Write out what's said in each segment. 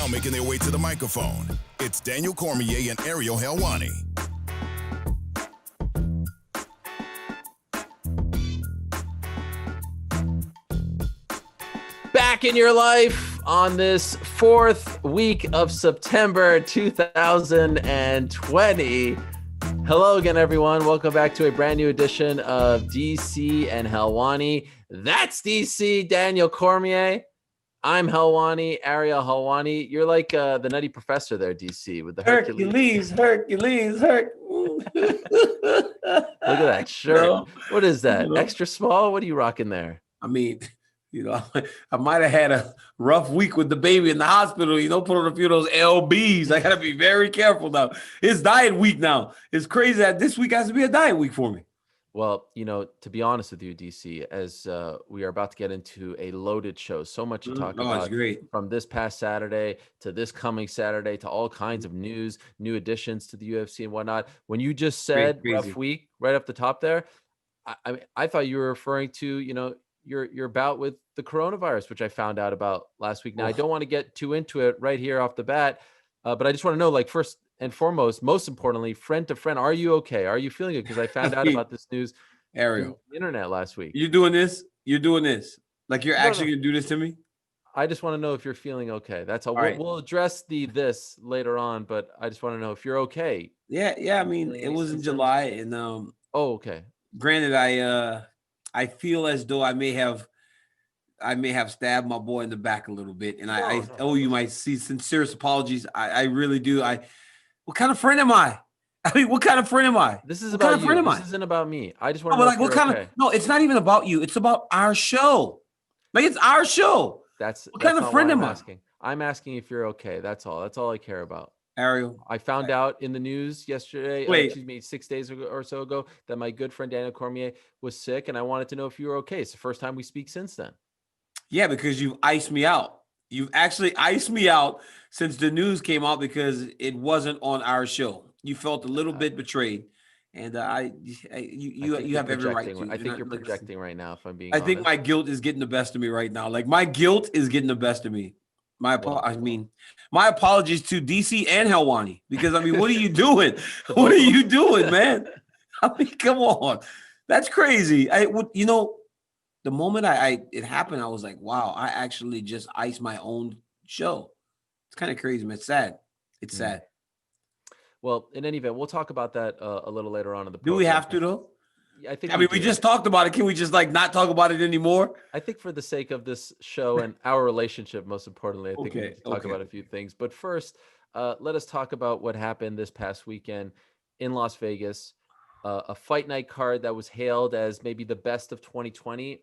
now making their way to the microphone, it's Daniel Cormier and Ariel Helwani. Back in your life on this fourth week of September 2020. Hello again, everyone. Welcome back to a brand new edition of DC and Helwani. That's DC, Daniel Cormier. I'm Helwani, Ariel Helwani. You're like the Nutty Professor there, DC, with the Hercules. Look Look at that shirt. No. What is that? No. Extra small? What are you rocking there? I mean, I might have had a rough week with the baby in the hospital, put on a few of those LBs. I got to be very careful now. It's diet week now. It's crazy that this week has to be a diet week for me. Well, to be honest with you, DC, as we are about to get into a loaded show, so much to talk about from this past Saturday to this coming Saturday to all kinds of news, new additions to the UFC and whatnot. When you just said rough week right up the top there, I thought you were referring to, your bout with the coronavirus, which I found out about last week. Now, I don't want to get too into it right here off the bat, but I just want to know, first and foremost, most importantly, friend to friend, are you okay? Are you feeling good? Because I found out about this news Ariel, on the internet last week. You're doing this? Like you're actually going to do this to me? I just want to know if you're feeling okay. That's all. We'll address this later on, but I just want to know if you're okay. Yeah. I mean, it was in July, and okay. Granted, I feel as though I may have stabbed my boy in the back a little bit, and I owe you my sincerest apologies. I really do. What kind of friend am I? What kind of friend am I? This is about you. This isn't about me. I just want to know. No, it's not even about you. It's about our show. It's our show. What kind of friend am I? I'm asking if you're okay. That's all. That's all I care about. Ariel, I found out in the news yesterday, 6 days ago or so ago, that my good friend Daniel Cormier was sick, and I wanted to know if you were okay. It's the first time we speak since then. Yeah, because you've iced me out. You've actually iced me out since the news came out because it wasn't on our show. You felt a little bit betrayed, and you have every right to. I think you're projecting right now. If I'm being honest. I think my guilt is getting the best of me right now. My guilt is getting the best of me. My apologies to DC and Helwani, because what are you doing? What are you doing, man? Come on, that's crazy. The moment it happened, I was like, wow, I actually just iced my own show. It's kind of crazy, man. It's sad. It's sad. Well, in any event, we'll talk about that a little later on in the program. Do we have to, though? I think we just talked about it. Can we just not talk about it anymore? I think for the sake of this show and our relationship, most importantly, I think we can talk about a few things. But first, let us talk about what happened this past weekend in Las Vegas. A fight night card that was hailed as maybe the best of 2020.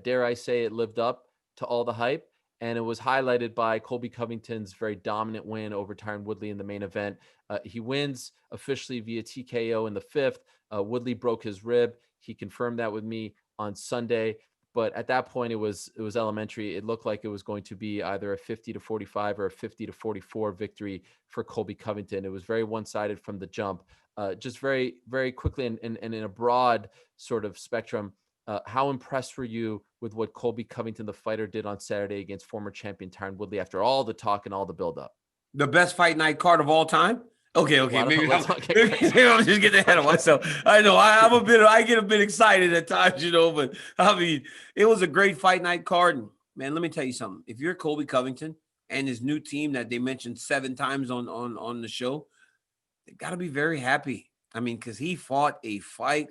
Dare I say it lived up to all the hype. And it was highlighted by Colby Covington's very dominant win over Tyron Woodley in the main event. He wins officially via TKO in the fifth. Woodley broke his rib. He confirmed that with me on Sunday. But at that point, it was elementary. It looked like it was going to be either a 50-45 or a 50-44 victory for Colby Covington. It was very one-sided from the jump. Just very, very quickly and in a broad sort of spectrum, how impressed were you with what Colby Covington, the fighter, did on Saturday against former champion Tyron Woodley after all the talk and all the buildup? The best fight night card of all time? Okay. Maybe I'm just getting ahead of myself. I know I get a bit excited at times, but it was a great fight night card. And, man, let me tell you something. If you're Colby Covington and his new team that they mentioned 7 times on the show, they got to be very happy. Because he fought a fight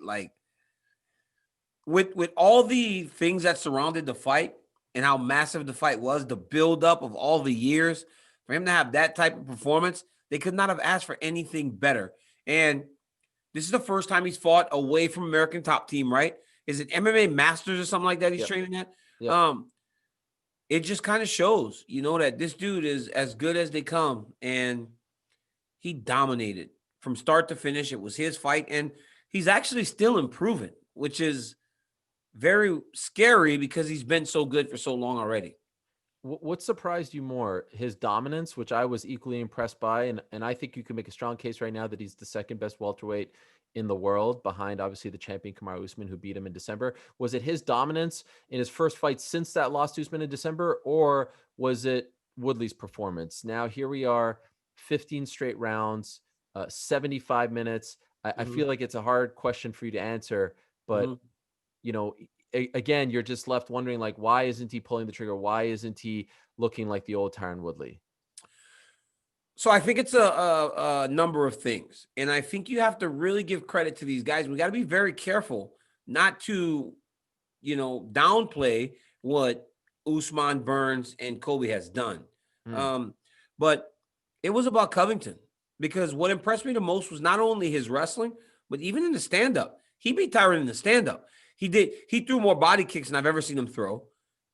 with all the things that surrounded the fight and how massive the fight was, the buildup of all the years, for him to have that type of performance, they could not have asked for anything better. And this is the first time he's fought away from American Top Team, right? Is it MMA Masters or something like that he's training at? Yep. It just kind of shows, that this dude is as good as they come. And he dominated from start to finish. It was his fight. And he's actually still improving, which is very scary because he's been so good for so long already. What surprised you more, his dominance, which I was equally impressed by, and I think you can make a strong case right now that he's the second best welterweight in the world, behind obviously the champion Kamaru Usman, who beat him in December? Was it his dominance in his first fight since that loss to Usman in December, or was it Woodley's performance. Now here we are, 15 straight rounds, 75 minutes. I feel like it's a hard question for you to answer, but you know, again, you're just left wondering, like, why isn't he pulling the trigger? Why isn't he looking like the old Tyron Woodley? So I think it's a number of things. And I think you have to really give credit to these guys. We got to be very careful not to, downplay what Usman, Burns, and Colby has done. But it was about Covington, because what impressed me the most was not only his wrestling, but even in the stand-up. He beat Tyron in the stand-up. He threw more body kicks than I've ever seen him throw.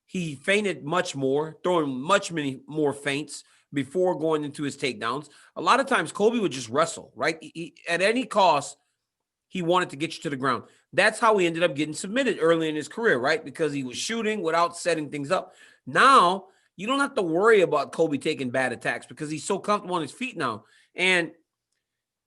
He feinted much more, throwing many more feints before going into his takedowns. A lot of times Colby would just wrestle, right? At any cost, he wanted to get you to the ground. That's how he ended up getting submitted early in his career, right? Because he was shooting without setting things up. Now, you don't have to worry about Colby taking bad attacks because he's so comfortable on his feet now. And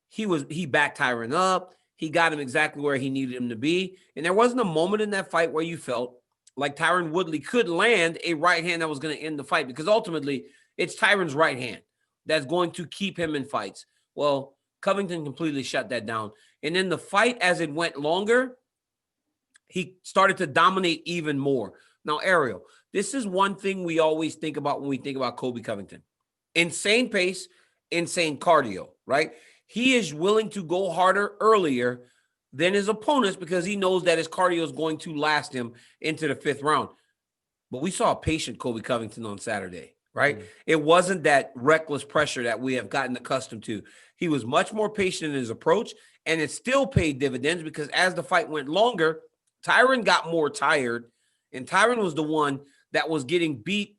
he backed Tyron up. He got him exactly where he needed him to be. And there wasn't a moment in that fight where you felt like Tyron Woodley could land a right hand that was going to end the fight, because ultimately it's Tyron's right hand that's going to keep him in fights. Well, Covington completely shut that down. And then the fight, as it went longer, he started to dominate even more. Now, Ariel, this is one thing we always think about when we think about Colby Covington. Insane pace, insane cardio, right? He is willing to go harder earlier than his opponents because he knows that his cardio is going to last him into the 5th round. But we saw a patient Colby Covington on Saturday, right? It wasn't that reckless pressure that we have gotten accustomed to. He was much more patient in his approach, and it still paid dividends because as the fight went longer, Tyron got more tired, and Tyron was the one that was getting beaten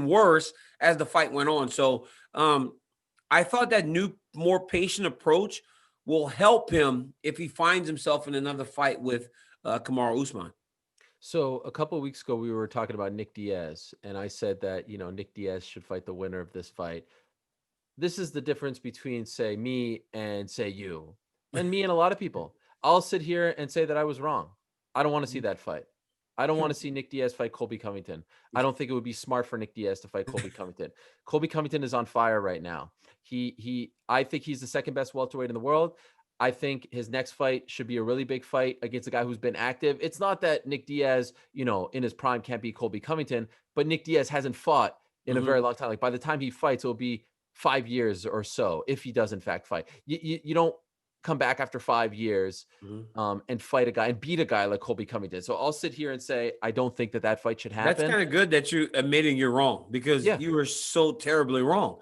worse as the fight went on. So I thought that new, more patient approach will help him if he finds himself in another fight with Kamaru Usman. So a couple of weeks ago, we were talking about Nick Diaz, and I said that, Nick Diaz should fight the winner of this fight. This is the difference between, say, me and, say, you, and me and a lot of people. I'll sit here and say that I was wrong. I don't want to see that fight. I don't want to see Nick Diaz fight Colby Covington. I don't think it would be smart for Nick Diaz to fight Colby Covington. Colby Covington is on fire right now. I think he's the second best welterweight in the world. I think his next fight should be a really big fight against a guy who's been active. It's not that Nick Diaz, in his prime can't beat Colby Covington, but Nick Diaz hasn't fought in a very long time. Like, by the time he fights, it'll be 5 years or so, if he does in fact fight. You don't come back after 5 years and fight a guy and beat a guy like Colby Covington. So I'll sit here and say I don't think that fight should happen. That's kind of good that you admitting you're wrong, because you were so terribly wrong.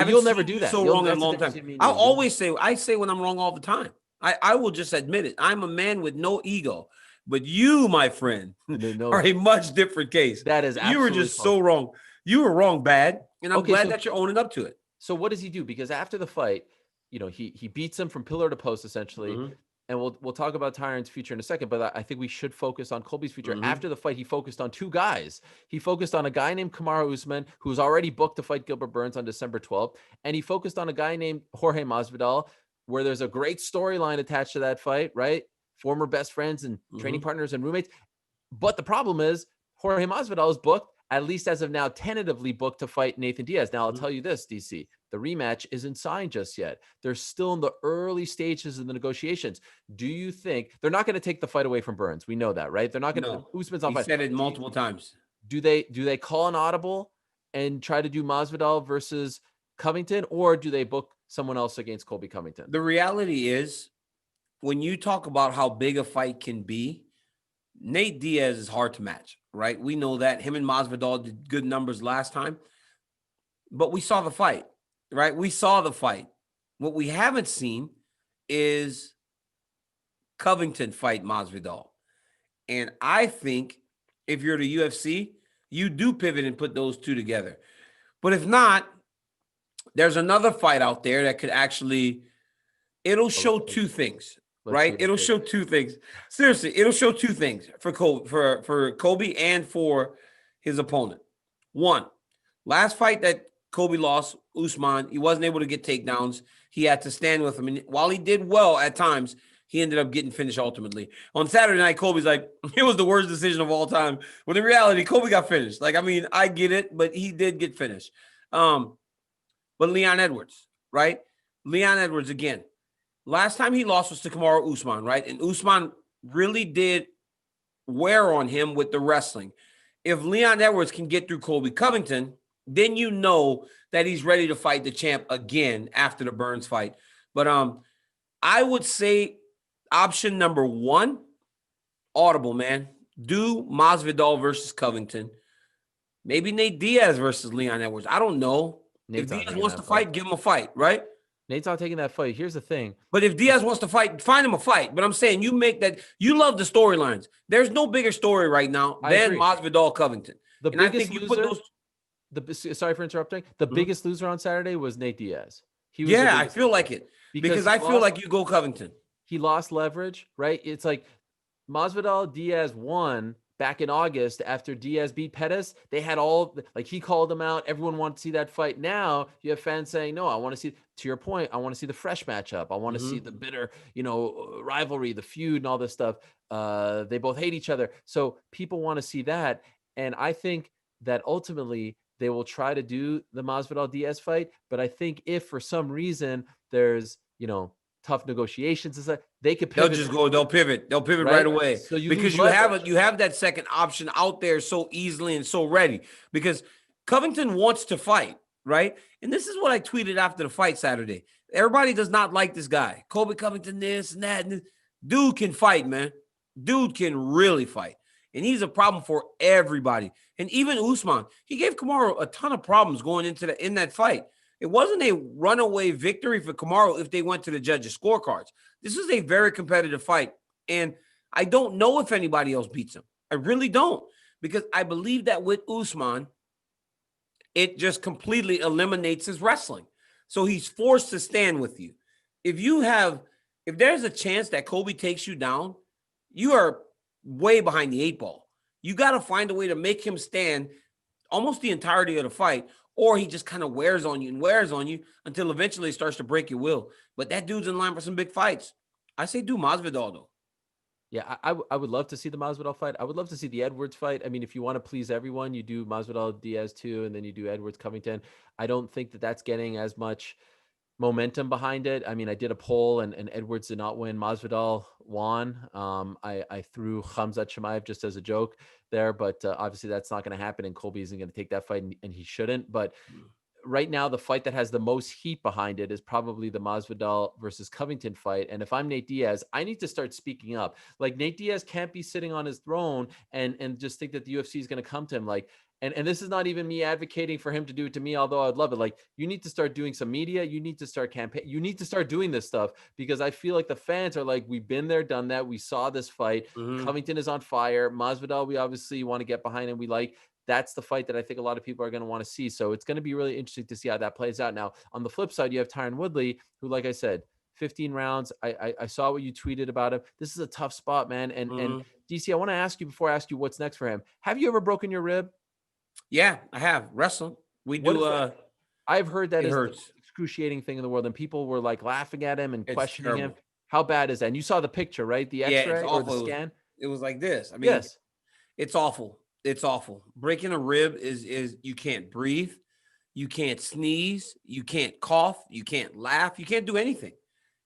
You'll never do that. So wrong in a long time. I'll always say, I say when I'm wrong all the time. I will just admit it. I'm a man with no ego. But you, my friend, are a much different case. That is absolutely You were just so wrong. You were wrong bad. And I'm glad that you're owning up to it. So what does he do? Because after the fight, he beats him from pillar to post, essentially. And we'll talk about Tyron's future in a second, but I think we should focus on Colby's future. After the fight, he focused on 2 guys. He focused on a guy named Kamaru Usman, who's already booked to fight Gilbert Burns on December 12th. And he focused on a guy named Jorge Masvidal, where there's a great storyline attached to that fight, right? Former best friends and training partners and roommates. But the problem is Jorge Masvidal is booked, at least as of now, tentatively booked to fight Nathan Diaz. Now, I'll tell you this, DC, the rematch isn't signed just yet. They're still in the early stages of the negotiations. Do you think they're not going to take the fight away from Burns? We know that, right? They're not going to. Usman's on fight. He said it multiple times. Do they call an audible and try to do Masvidal versus Covington, or do they book someone else against Colby Covington? The reality is, when you talk about how big a fight can be, Nate Diaz is hard to match, right? We know that. Him and Masvidal did good numbers last time, but we saw the fight, right? We saw the fight. What we haven't seen is Covington fight Masvidal. And I think if you're the UFC, you do pivot and put those 2 together. But if not, there's another fight out there that could actually, it'll show 2 things. Right? It'll show 2 things. Seriously, it'll show 2 things for Colby and for his opponent. 1, last fight that Colby lost, Usman, he wasn't able to get takedowns. He had to stand with him. And while he did well at times, he ended up getting finished ultimately. On Saturday night, Colby's like, it was the worst decision of all time. When in reality, Colby got finished. Like, I mean, I get it, but he did get finished. But Leon Edwards, right? Leon Edwards, again, last time he lost was to Kamaru Usman, right? And Usman really did wear on him with the wrestling. If Leon Edwards can get through Colby Covington, then you know that he's ready to fight the champ again after the Burns fight. But I would say option number one, audible, man. Do Masvidal versus Covington. Maybe Nate Diaz versus Leon Edwards. I don't know. If Diaz wants to fight, give him a fight, right? Nate's not taking that fight. Here's the thing. But if Diaz wants to fight, find him a fight. But I'm saying you make that. You love the storylines. There's no bigger story right now than Masvidal Covington. The biggest loser. Sorry for interrupting. The biggest loser on Saturday was Nate Diaz. I feel like it because I feel like you go Covington. He lost leverage, right? It's like Masvidal Diaz won back in August after Diaz beat Pettis. They had he called him out. Everyone wanted to see that fight. Now you have fans saying, no, I want to see, to your point, I want to see the fresh matchup. I want to see the bitter, rivalry, the feud and all this stuff. They both hate each other. So people want to see that. And I think that ultimately they will try to do the Masvidal Diaz fight. But I think if for some reason there's, tough negotiations, they could pivot. They'll pivot right away. So you have that second option out there so easily and so ready because Covington wants to fight, right? And this is what I tweeted after the fight Saturday. Everybody does not like this guy. Colby Covington, this and that. And dude can fight, man. Dude can really fight. And he's a problem for everybody. And even Usman, he gave Kamaru a ton of problems going in that fight. It wasn't a runaway victory for Kamaru if they went to the judges' scorecards. This is a very competitive fight. And I don't know if anybody else beats him. I really don't. Because I believe that with Usman, it just completely eliminates his wrestling. So he's forced to stand with you. If there's a chance that Colby takes you down, you are way behind the eight ball. You got to find a way to make him stand almost the entirety of the fight, or he just kind of wears on you until eventually he starts to break your will. But that dude's in line for some big fights. I say do Masvidal, though. Yeah, I would love to see the Masvidal fight. I would love to see the Edwards fight. I mean, if you want to please everyone, you do Masvidal Diaz too, and then you do Edwards Covington. I don't think that that's getting as much momentum behind it. I mean, I did a poll and Edwards did not win. Masvidal won. I threw Khamzat Chimaev just as a joke there, but obviously that's not going to happen, and Colby isn't going to take that fight, and he shouldn't. But right now, the fight that has the most heat behind it is probably the Masvidal versus Covington fight. And if I'm Nate Diaz, I need to start speaking up. Like, Nate Diaz can't be sitting on his throne and just think that the UFC is going to come to him. Like, and this is not even me advocating for him to do it to me, although I'd love it. Like, you need to start doing some media. You need to start campaign. You need to start doing this stuff, because I feel like the fans are like, we've been there, done that. We saw this fight. Covington is on fire. Masvidal, we obviously want to get behind him. That's the fight that I think a lot of people are going to want to see. So it's going to be really interesting to see how that plays out. Now, on the flip side, you have Tyron Woodley, who, like I said, 15 rounds. I saw what you tweeted about him. This is a tough spot, man. And DC, I want to ask you, before I ask you what's next for him, have you ever broken your rib? Yeah, I have. Wrestling. We do. I've heard that is the excruciating thing in the world, and people were like laughing at him and questioning him. How bad is that? And you saw the picture, right? The X-ray or the scan? It was like this. I mean, yes, it's awful. It's awful. Breaking a rib is you can't breathe, you can't sneeze, you can't cough, you can't laugh, you can't do anything.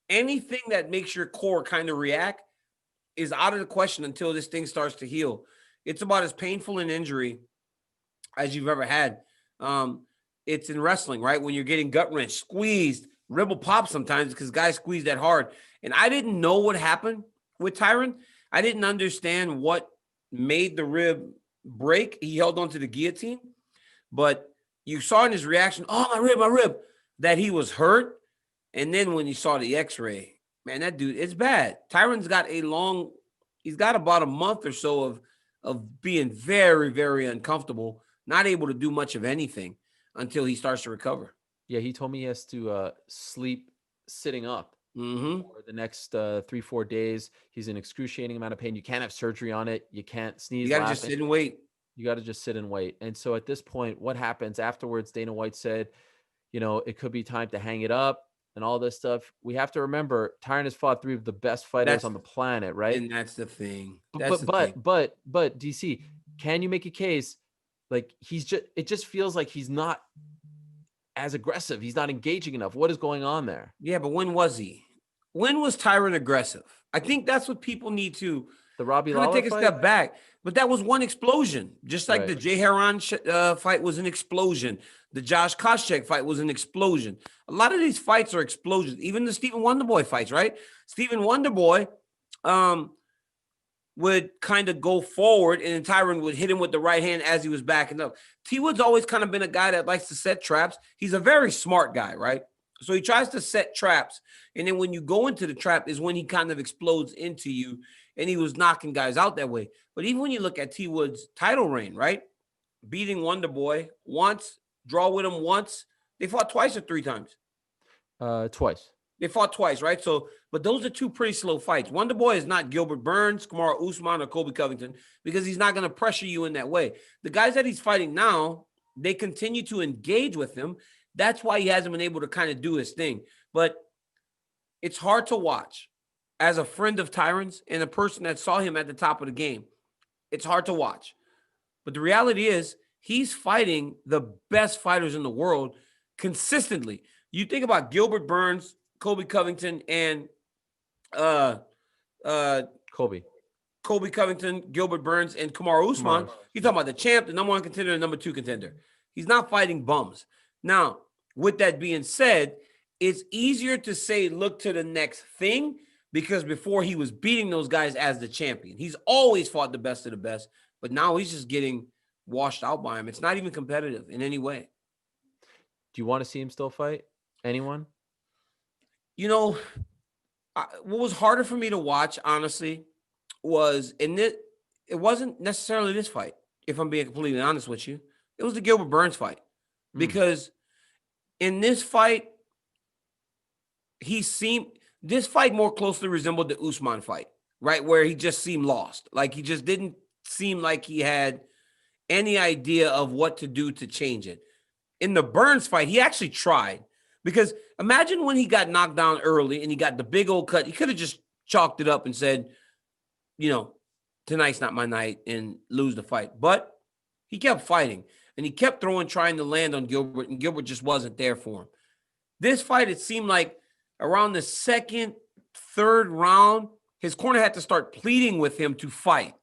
Anything that makes your core kind of react is out of the question until this thing starts to heal. It's about as painful an injury as you've ever had. It's in wrestling, right? When you're getting gut wrenched, squeezed, rib will pop sometimes because guys squeeze that hard. And I didn't know what happened with Tyron. I didn't understand what made the rib break. He held on to the guillotine, but you saw in his reaction, oh, my rib, that he was hurt. And then when you saw the X-ray, man, that dude, it's bad. Tyron's got he's got about a month or so of being very, very uncomfortable, not able to do much of anything until he starts to recover. Yeah, he told me he has to sleep sitting up for the next 3-4 days. He's in excruciating amount of pain. You can't have surgery on it. You can't sneeze. You got to just sit and wait. You got to just sit and wait. And so at this point, what happens afterwards? Dana White said, it could be time to hang it up. and all this stuff, we have to remember Tyron has fought 3 of the best fighters on the planet, right? And that's the thing. But DC, can you make a case like it just feels like he's not as aggressive. He's not engaging enough. What is going on there? Yeah, but when was he? When was Tyron aggressive? I think that's what people need to the Robbie Lawler take a fight? step back. But that was one explosion. Just like the Jay Heron fight was an explosion. The Josh Koscheck fight was an explosion. A lot of these fights are explosions. Even the Stephen Wonderboy fights, right? Stephen Wonderboy would kind of go forward, and then Tyron would hit him with the right hand as he was backing up. T. Wood's always kind of been a guy that likes to set traps. He's a very smart guy, right? So he tries to set traps, and then when you go into the trap is when he kind of explodes into you, and he was knocking guys out that way. But even when you look at T. Wood's title reign, right? Beating Wonderboy once, draw with him once. They fought twice or 3 times? Twice. They fought twice, right? So, but those are 2 pretty slow fights. Wonderboy is not Gilbert Burns, Kamaru Usman, or Colby Covington because he's not going to pressure you in that way. The guys that he's fighting now, they continue to engage with him. That's why he hasn't been able to kind of do his thing. But it's hard to watch. As a friend of Tyron's and a person that saw him at the top of the game, it's hard to watch. But the reality is he's fighting the best fighters in the world consistently. You think about Gilbert Burns, Colby Covington, and Colby Covington, Gilbert Burns, and Kamaru Usman. You're talking about the champ, the number 1 contender, and number 2 contender. He's not fighting bums. Now, with that being said, it's easier to say look to the next thing because before he was beating those guys as the champion. He's always fought the best of the best, but now he's just getting washed out by him. It's not even competitive in any way. Do you want to see him still fight anyone? You know, what was harder for me to watch, honestly, was it wasn't necessarily this fight, if I'm being completely honest with you. It was the Gilbert Burns fight. Because in this fight, this fight more closely resembled the Usman fight, right? Where he just seemed lost. Like he just didn't seem like he had any idea of what to do to change it. In the Burns fight, he actually tried. Because imagine when he got knocked down early and he got the big old cut. He could have just chalked it up and said, you know, tonight's not my night and lose the fight. But he kept fighting and he kept trying to land on Gilbert, and Gilbert just wasn't there for him. This fight, it seemed like around the 2nd, 3rd round, his corner had to start pleading with him to fight.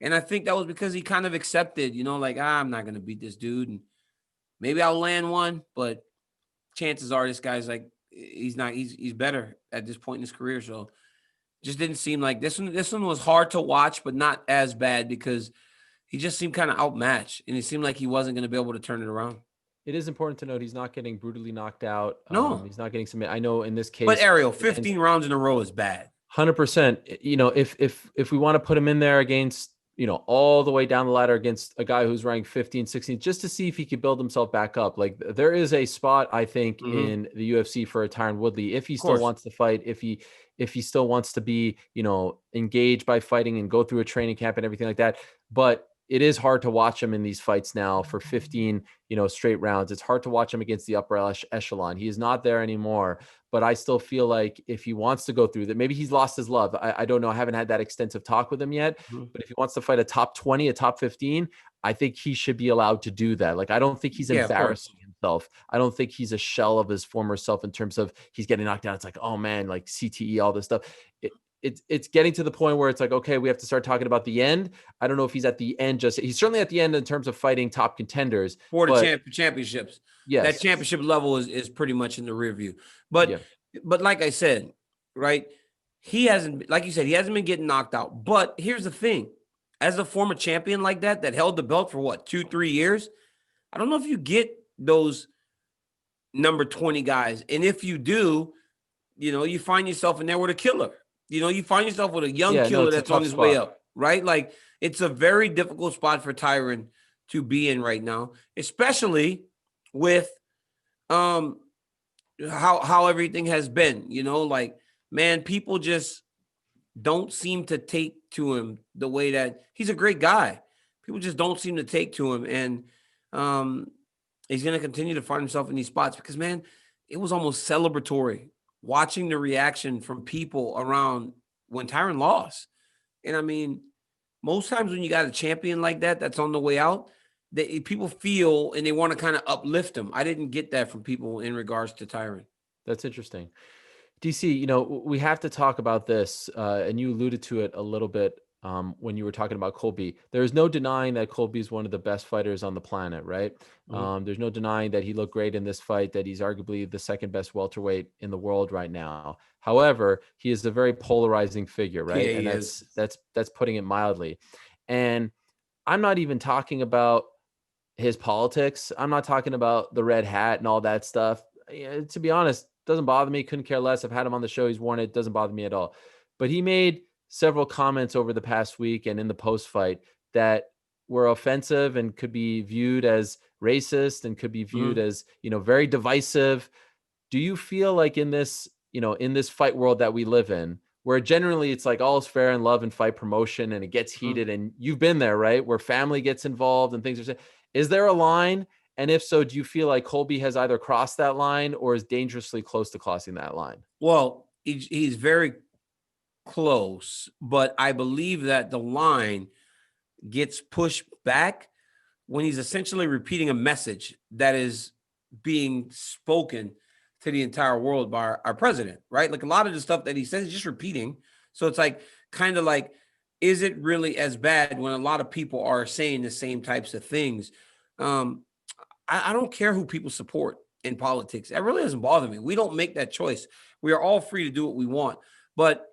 And I think that was because he kind of accepted, you know, like, I'm not going to beat this dude. And maybe I'll land one, but chances are this guy's like, he's better at this point in his career. So just didn't seem like this one was hard to watch, but not as bad because he just seemed kind of outmatched and it seemed like he wasn't going to be able to turn it around. It is important to note he's not getting brutally knocked out. No, he's not getting submitted. I know in this case, but Ariel, 15 rounds in a row is bad. 100%. You know, if we want to put him in there against, you know, all the way down the ladder against a guy who's ranked 15, 16, just to see if he could build himself back up. Like there is a spot, I think, in the UFC for a Tyron Woodley, if he still wants to fight, if he still wants to be, you know, engaged by fighting and go through a training camp and everything like that. But it is hard to watch him in these fights now for 15, you know, straight rounds. It's hard to watch him against the upper echelon. He is not there anymore, but I still feel like if he wants to go through that, maybe he's lost his love. I don't know. I haven't had that extensive talk with him yet, but if he wants to fight a top 20, a top 15, I think he should be allowed to do that. Like, I don't think he's embarrassing himself. I don't think he's a shell of his former self in terms of he's getting knocked down. It's like, oh man, like CTE, all this stuff. It's getting to the point where it's like, okay, we have to start talking about the end. I don't know if he's at the end. He's certainly at the end in terms of fighting top contenders for the championships. Yes, that championship level is pretty much in the rear view. But like I said, right, he hasn't, like you said, he hasn't been getting knocked out. But here's the thing: as a former champion like that held the belt for what, 2-3 years, I don't know if you get those number 20 guys, and if you do, you know, you find yourself in there with a killer. You know, you find yourself with a young killer that's on his way up, right? Like, it's a very difficult spot for Tyron to be in right now, especially with how everything has been. You know, like, man, people just don't seem to take to him the way that he's a great guy. People just don't seem to take to him, and he's going to continue to find himself in these spots because, man, it was almost celebratory watching the reaction from people around when Tyron lost. And I mean, most times when you got a champion like that that's on the way out, people feel and they want to kind of uplift him. I didn't get that from people in regards to Tyron. That's interesting. DC, you know, we have to talk about this, and you alluded to it a little bit when you were talking about Colby. There's no denying that Colby is one of the best fighters on the planet, right? There's no denying that he looked great in this fight, that he's arguably the second best welterweight in the world right now. However, he is a very polarizing figure, right? Yeah, and that's putting it mildly. And I'm not even talking about his politics. I'm not talking about the red hat and all that stuff. To be honest, doesn't bother me. Couldn't care less. I've had him on the show. He's worn it. Doesn't bother me at all. But he made several comments over the past week and in the post fight that were offensive and could be viewed as racist and could be viewed as, you know, very divisive. Do you feel like in this, you know, in this fight world that we live in, where generally it's like all is fair in love and fight promotion and it gets heated, and you've been there, right? Where family gets involved and things are, is there a line? And if so, do you feel like Colby has either crossed that line or is dangerously close to crossing that line? Well, he's very close, but I believe that the line gets pushed back when he's essentially repeating a message that is being spoken to the entire world by our president, right? Like a lot of the stuff that he says is just repeating. So it's like, kind of like, is it really as bad when a lot of people are saying the same types of things? I don't care who people support in politics. That really doesn't bother me. We don't make that choice. We are all free to do what we want. But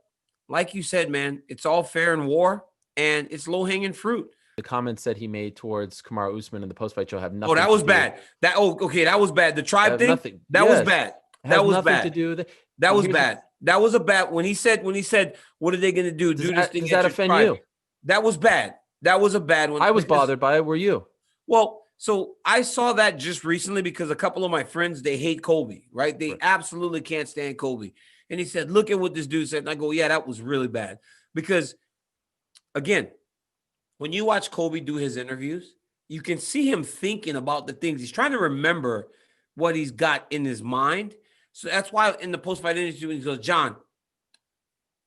like you said, man, it's all fair in war and it's low-hanging fruit. The comments that he made towards Kamaru Usman in the post-fight show have nothing. Oh, that was bad. That was bad. The tribe thing. Nothing. That was bad. That was bad. To do with it. That was bad. That was a bad. When he said, what are they going to do? Do this thing? Does that offend you? That was bad. That was a bad one. I was bothered by it. Were you? Well, so I saw that just recently because a couple of my friends, they hate Colby, right? They absolutely can't stand Colby. And he said, look at what this dude said. And I go, yeah, that was really bad. Because, again, when you watch Colby do his interviews, you can see him thinking about the things. He's trying to remember what he's got in his mind. So that's why in the post-fight interview, he goes, John,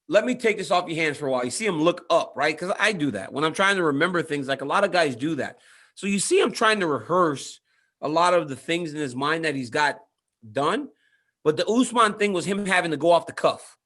let me take this off your hands for a while. You see him look up, right? Because I do that. When I'm trying to remember things, like a lot of guys do that. So you see him trying to rehearse a lot of the things in his mind that he's got done. But the Usman thing was him having to go off the cuff.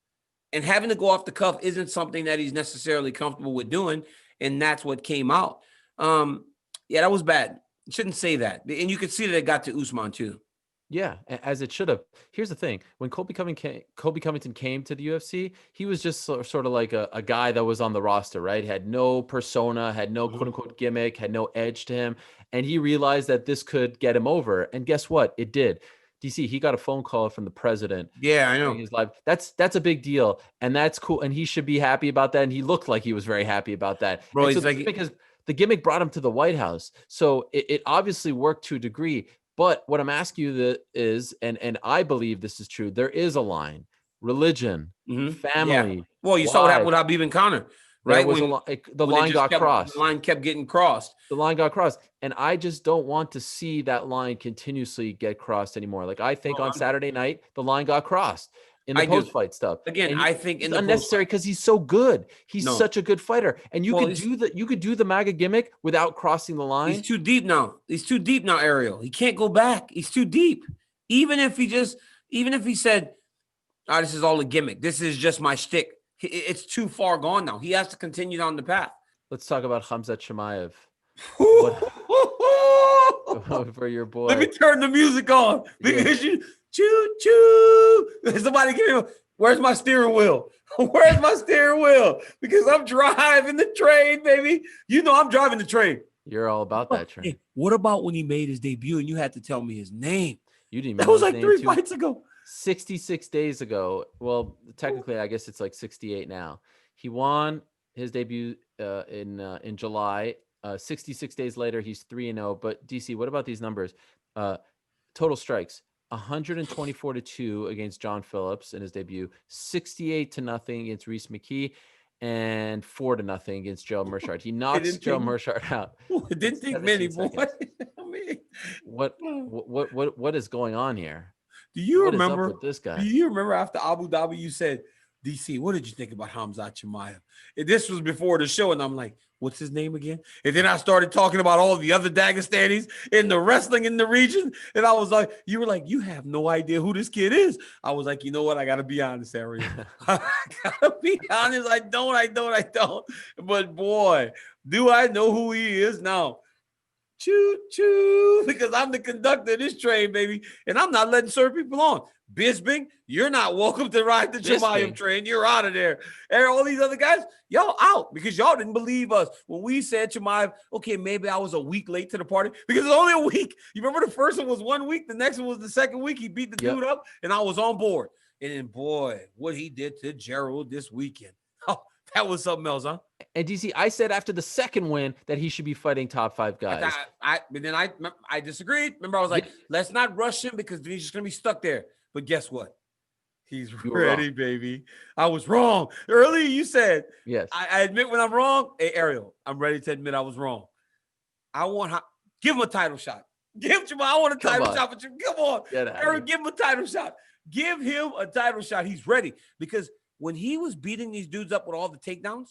And having to go off the cuff isn't something that he's necessarily comfortable with doing. And that's what came out. Yeah, that was bad. You shouldn't say that. And you could see that it got to Usman too. Yeah, as it should have. Here's the thing. When Colby Covington came to the UFC, he was just sort of like a guy that was on the roster, right? Had no persona, had no quote-unquote gimmick, had no edge to him. And he realized that this could get him over. And guess what? It did. DC, he got a phone call from the president. Yeah, I know. His life. That's a big deal. And that's cool. And he should be happy about that. And he looked like he was very happy about that. Bro, so because the gimmick brought him to the White House. So it obviously worked to a degree. But what I'm asking you is, and I believe this is true, there is a line. Religion, family. Yeah. Well, you saw what happened with Habib and Conor, right? The line got crossed. The line kept getting crossed. The line got crossed. And I just don't want to see that line continuously get crossed anymore. Like I think on Saturday night, the line got crossed in the post-fight stuff. Again, I think it's unnecessary because he's so good. He's such a good fighter. And you could do the MAGA gimmick without crossing the line. He's too deep now. He's too deep now, Ariel. He can't go back. He's too deep. Even if he said, oh, this is all a gimmick. This is just my shtick. It's too far gone now. He has to continue down the path. Let's talk about Khamzat Chimaev. For your boy. Let me turn the music on because you choo. Somebody give me where's my steering wheel? Where's my steering wheel? Because I'm driving the train, baby. You know I'm driving the train. You're all about that train. Hey, what about when he made his debut and you had to tell me his name? You didn't. That was like 3 fights ago. 66 days ago. Well, technically, I guess it's like 68 now. He won his debut in July. 66 days later, he's 3-0. But DC, what about these numbers? Total strikes: 124-2 against John Phillips in his debut, 68-0 against Reese McKee, and 4-0 against Joe Mershard. He knocks Joe Mershard out. It didn't take many, boy. What is going on here? Do you What is up remember with this guy? Do you remember after Abu Dhabi, you said, DC, what did you think about Khamzat Chimaev? And this was before the show, and I'm like, what's his name again? And then I started talking about all the other Dagestanis in the wrestling in the region. And I was like, you were like, you have no idea who this kid is. I was like, you know what? I got to be honest, Ariel. I got to be honest. I don't. But boy, do I know who he is now. Choo choo, because I'm the conductor of this train, baby, and I'm not letting certain people on. Bisbing, you're not welcome to ride the Chimaev train. You're out of there. And all these other guys, y'all out because y'all didn't believe us when we said Chimaev. Okay, maybe I was a week late to the party because it's only a week. You remember the first one was 1 week, the next one was the second week. He beat the dude up, and I was on board. And then, boy, what he did to Gerald this weekend. Oh, that was something else, huh? And DC, I said after the second win that he should be fighting top 5 guys. But then I disagreed. Remember, I was like, let's not rush him because he's just gonna be stuck there. But guess what? He's ready, baby. I was wrong. Earlier you said, yes. I admit when I'm wrong. Hey, Ariel, I'm ready to admit I was wrong. Give him a title shot. I want a title shot for you. Come on. Ariel, give him a title shot. Give him a title shot. He's ready. Because when he was beating these dudes up with all the takedowns,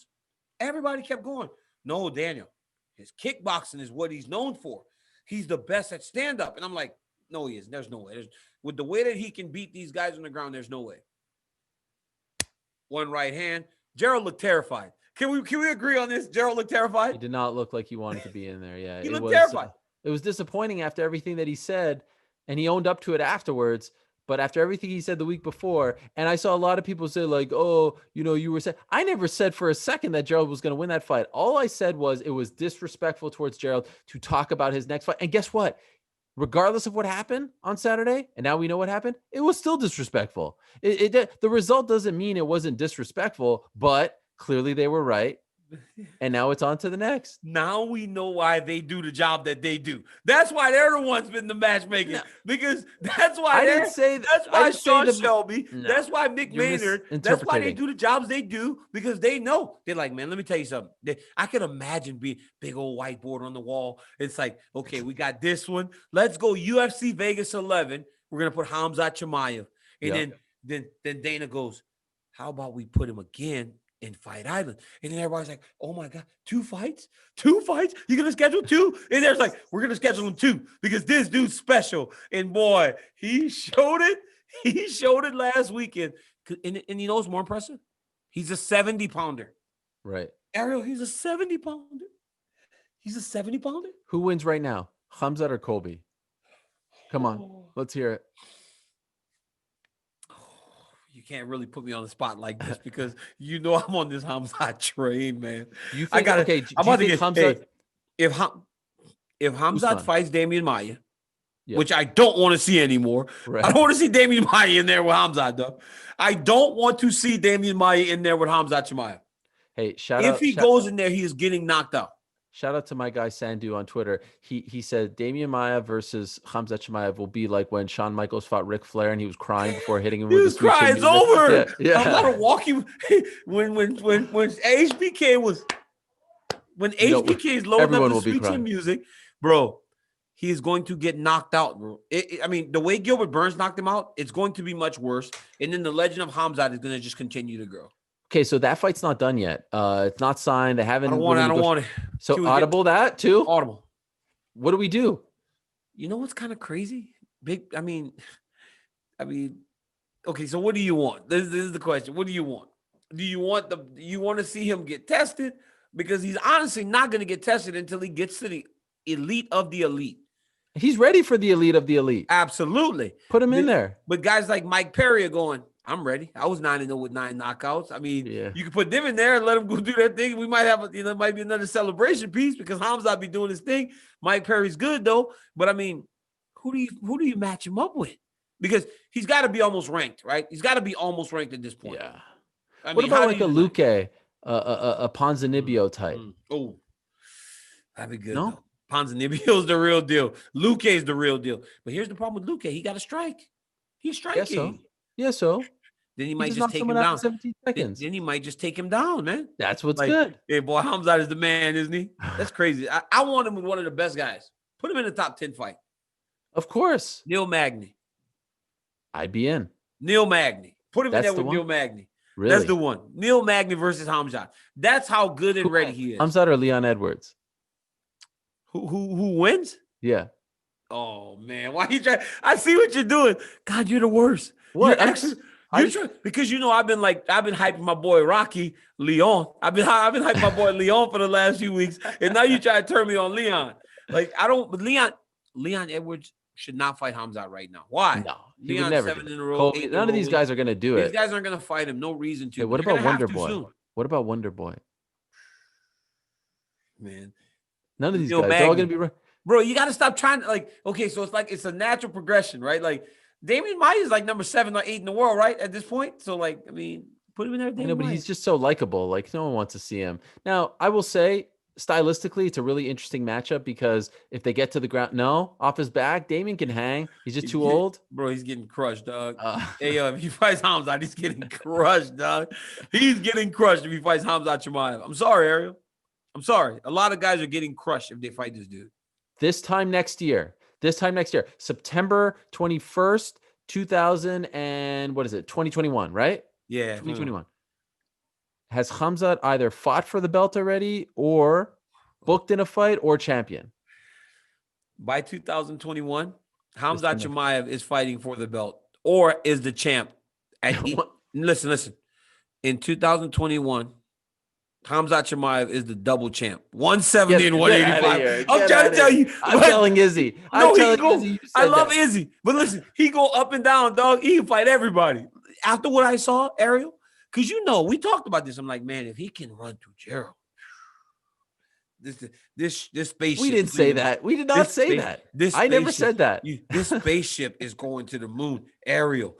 everybody kept going. No, Daniel, his kickboxing is what he's known for. He's the best at stand-up. And I'm like, no, he isn't. There's no way. With the way that he can beat these guys on the ground, there's no way. One right hand. Gerald looked terrified. Can we agree on this? Gerald looked terrified? He did not look like he wanted to be in there. Yeah, he looked terrified. It was disappointing after everything that he said, and he owned up to it afterwards. But after everything he said the week before, and I saw a lot of people say like, oh, you were saying, I never said for a second that Gerald was going to win that fight. All I said was it was disrespectful towards Gerald to talk about his next fight. And guess what? Regardless of what happened on Saturday, and now we know what happened, it was still disrespectful. The result doesn't mean it wasn't disrespectful, but clearly they were right. And now it's on to the next. Now we know why they do the job that they do. That's why they're the ones been the matchmaking. Because that's why that's why Sean Shelby. No, that's why Mick Maynard. That's why they do the jobs they do, because they know. They're like, man, let me tell you something. I can imagine being big old whiteboard on the wall. It's like, okay, we got this one. Let's go UFC Vegas 11. We're gonna put Khamzat Chimaev. And then Dana goes, how about we put him again in Fight Island? And then everybody's like, oh my God, 2 fights? 2 fights? You're going to schedule 2? And there's like, we're going to schedule him 2 because this dude's special. And boy, he showed it. He showed it last weekend. And you know what's more impressive? He's a 70-pounder. Right. Ariel, he's a 70-pounder. He's a 70-pounder? Who wins right now? Khamzat or Colby? Come on, let's hear it. You can't really put me on the spot like this because you know I'm on this Khamzat train, man. You think, I got okay? I'm about to get Khamzat. Hey, if Khamzat fights Damian Maia, which I don't want to see anymore. Right. I don't want to see Damian Maia in there with Khamzat, though. I don't want to see Damian Maia in there with Khamzat Chimaev. Hey, if he goes in there, he is getting knocked out. Shout out to my guy Sandu on Twitter. He said Damian Maia versus Khamzat Chimaev will be like when Shawn Michaels fought Ric Flair and he was crying before hitting him with the sweet chin music. Over. Yeah. I'm about to walk you when HBK was HBK is loading up the sweet chin music, bro. He is going to get knocked out, bro. I mean, the way Gilbert Burns knocked him out, it's going to be much worse. And then the legend of Khamzat is going to just continue to grow. Okay, so that fight's not done yet. It's not signed. They haven't. I don't want it. So audible that too? Audible. What do we do? You know what's kind of crazy? I mean, okay, so what do you want? This is the question. What do you want? Do you want to see him get tested? Because he's honestly not going to get tested until he gets to the elite of the elite. He's ready for the elite of the elite. Absolutely. Put him in there. But guys like Mike Perry are going, I'm ready. I was 9-0 with 9 knockouts. I mean, you can put them in there and let them go do their thing. We might have, might be another celebration piece because Khamzat be doing his thing. Mike Perry's good though, but I mean, who do you match him up with? Because he's got to be almost ranked, right? He's got to be almost ranked at this point. Yeah. What about like a Luque, a Ponzinibbio type? Oh, that'd be good. No, though. Ponzinibbio's the real deal. Luque's the real deal. But here's the problem with Luque: he got to strike. He's striking. Yeah, so. Then he might just take him down. 17 seconds. Then he might just take him down, man. That's what's good. Hey, boy, Khamzat is the man, isn't he? That's crazy. I want him with one of the best guys. Put him in the top 10 fight. Of course. Neil Magny. I'd be in. Neil Magny. Put him in there with Neil Magny. Really? That's the one. Neil Magny versus Khamzat. That's how good and ready he is. Khamzat or Leon Edwards? Who wins? Yeah. Oh man, why you try? I see what you're doing. God, you're the worst. What? Because I've been hyping my boy Rocky Leon. I've been hyping my boy Leon for the last few weeks, and now you try to turn me on Leon. Like Leon Edwards should not fight Khamzat right now. Why? No, he Leon would never 7 in a row. None of these guys are going to do it. These guys aren't going to fight him. No reason to. Hey, what about Wonder Boy? What about Wonder Boy? Man, none of these guys are all going to be. Bro, you got to stop trying to okay, so it's a natural progression, right? Like Damian Maia is like number 7 or 8 in the world, right? At this point. So put him in there. But he's just so likable. Like no one wants to see him. Now, I will say stylistically, it's a really interesting matchup because if they get to the ground, off his back, Damian can hang. He's just too old. Bro, he's getting crushed, dog. Hey, if he fights Khamzat, he's getting crushed, dog. He's getting crushed if he fights Khamzat Chimaev. I'm sorry, Ariel. I'm sorry. A lot of guys are getting crushed if they fight this dude. This time next year, September 21st, 2021, right? Yeah. 2021. Has Khamzat either fought for the belt already or booked in a fight or champion? By 2021, Khamzat Chimaev is fighting for the belt or is the champ. Listen. In 2021, Khamzat Chimaev is the double champ. 170 and 185. I'm trying to tell you. I'm telling Izzy. I love Izzy. But listen, he go up and down, dog. He can fight everybody. After what I saw, Ariel, because we talked about this. I'm like, man, if he can run through Gerald, this spaceship. We didn't say that. We did not say that. I never said that. This spaceship is going to the moon. Ariel,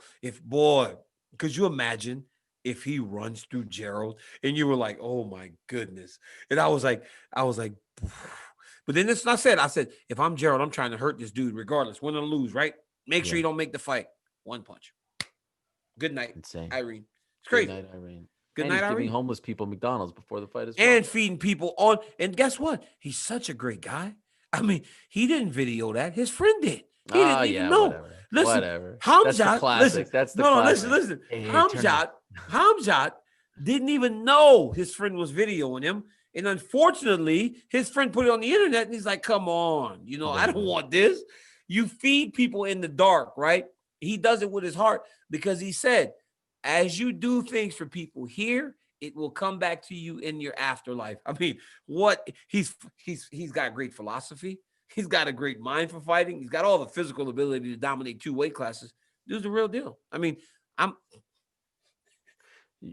could you imagine if he runs through Gerald? And you were like, oh my goodness. And I was like, but then this, I said, if I'm Gerald, I'm trying to hurt this dude regardless, win or lose, right? Make sure you don't make the fight. One punch. Good night, insane. Irene. It's crazy. Good night, Irene. Good night, Irene. Giving homeless people McDonald's before the fight is and feeding people on. And guess what? He's such a great guy. I mean, he didn't video that. His friend did. He didn't even know. Whatever. Khamzat, that's the classic. That's the classic. Listen. Hey, Khamzat didn't even know his friend was videoing him. And unfortunately, his friend put it on the internet and he's like, come on, I don't want this. You feed people in the dark, right? He does it with his heart because he said, as you do things for people here, it will come back to you in your afterlife. I mean, he's got great philosophy. He's got a great mind for fighting. He's got all the physical ability to dominate 2 weight classes. Dude's the real deal. I mean,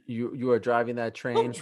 You are driving that train. You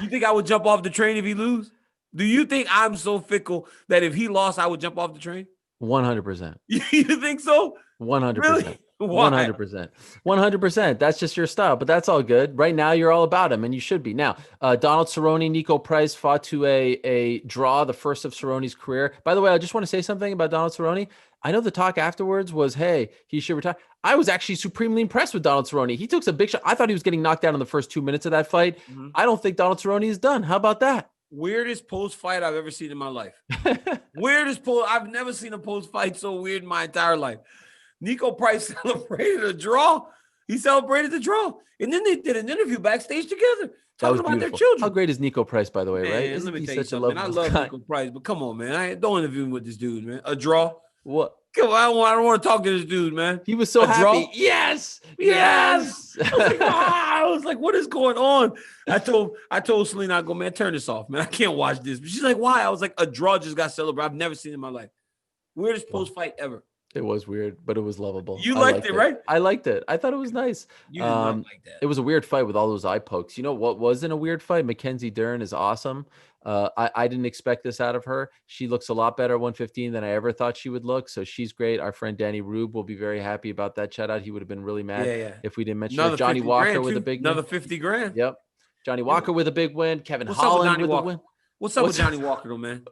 think I would jump off the train if he lose? Do you think I'm so fickle that if he lost, I would jump off the train? 100%. You think so? 100%. Really? 100%. 100%. That's just your style, but that's all good. Right now, you're all about him, and you should be. Now, Donald Cerrone, Nico Price fought to a draw, the first of Cerrone's career. By the way, I just want to say something about Donald Cerrone. I know the talk afterwards was, hey, he should retire. I was actually supremely impressed with Donald Cerrone. He took some big shot. I thought he was getting knocked down in the first 2 minutes of that fight. Mm-hmm. I don't think Donald Cerrone is done. How about that? Weirdest post-fight I've ever seen in my life. Weirdest post. I've never seen a post-fight so weird in my entire life. Nico Price celebrated a draw. He celebrated the draw. And then they did an interview backstage together talking about their children. How great is Nico Price, by the way, right? Let me tell you something. I love Nico Price, but come on, man. Don't interview him with this dude, man. A draw? What? Come on, I don't want to talk to this dude, man. He was so happy. Draw? Yes. I was like, what is going on? I told Selena, I go, man, turn this off, man. I can't watch this. But she's like, why? I was like, a draw just got celebrated. I've never seen it in my life. Weirdest post-fight ever. It was weird, but it was lovable. You liked it, right? I liked it. I thought it was nice. You did not like that. It was a weird fight with all those eye pokes. You know what wasn't a weird fight? Mackenzie Dern is awesome. I didn't expect this out of her. She looks a lot better at 115 than I ever thought she would look. So she's great. Our friend Danny Rube will be very happy about that shout out. He would have been really mad if we didn't mention it. Johnny Walker with a big another 50 grand. Yep. Johnny Walker with a big win. Kevin Holland with a win. What's up with Johnny Walker, though, man?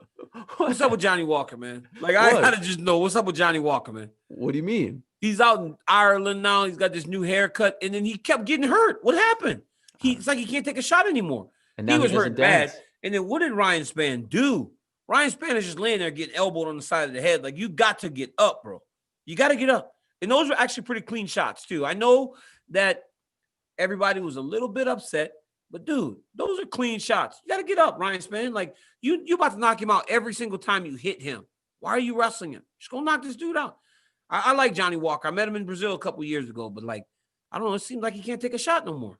What's up with Johnny Walker, man? Like, I gotta just know what's up with Johnny Walker, man. What do you mean? He's out in Ireland now. He's got this new haircut, and then he kept getting hurt. What happened? It's like he can't take a shot anymore. And now he was hurt bad. And then what did Ryan Spann do? Ryan Spann is just laying there getting elbowed on the side of the head. Like, you got to get up, bro. You got to get up. And those were actually pretty clean shots, too. I know that everybody was a little bit upset, but, dude, those are clean shots. You got to get up, Ryan Spann. Like, you about to knock him out every single time you hit him. Why are you wrestling him? Just go knock this dude out. I like Johnny Walker. I met him in Brazil a couple years ago, but, like, I don't know. It seems like he can't take a shot no more.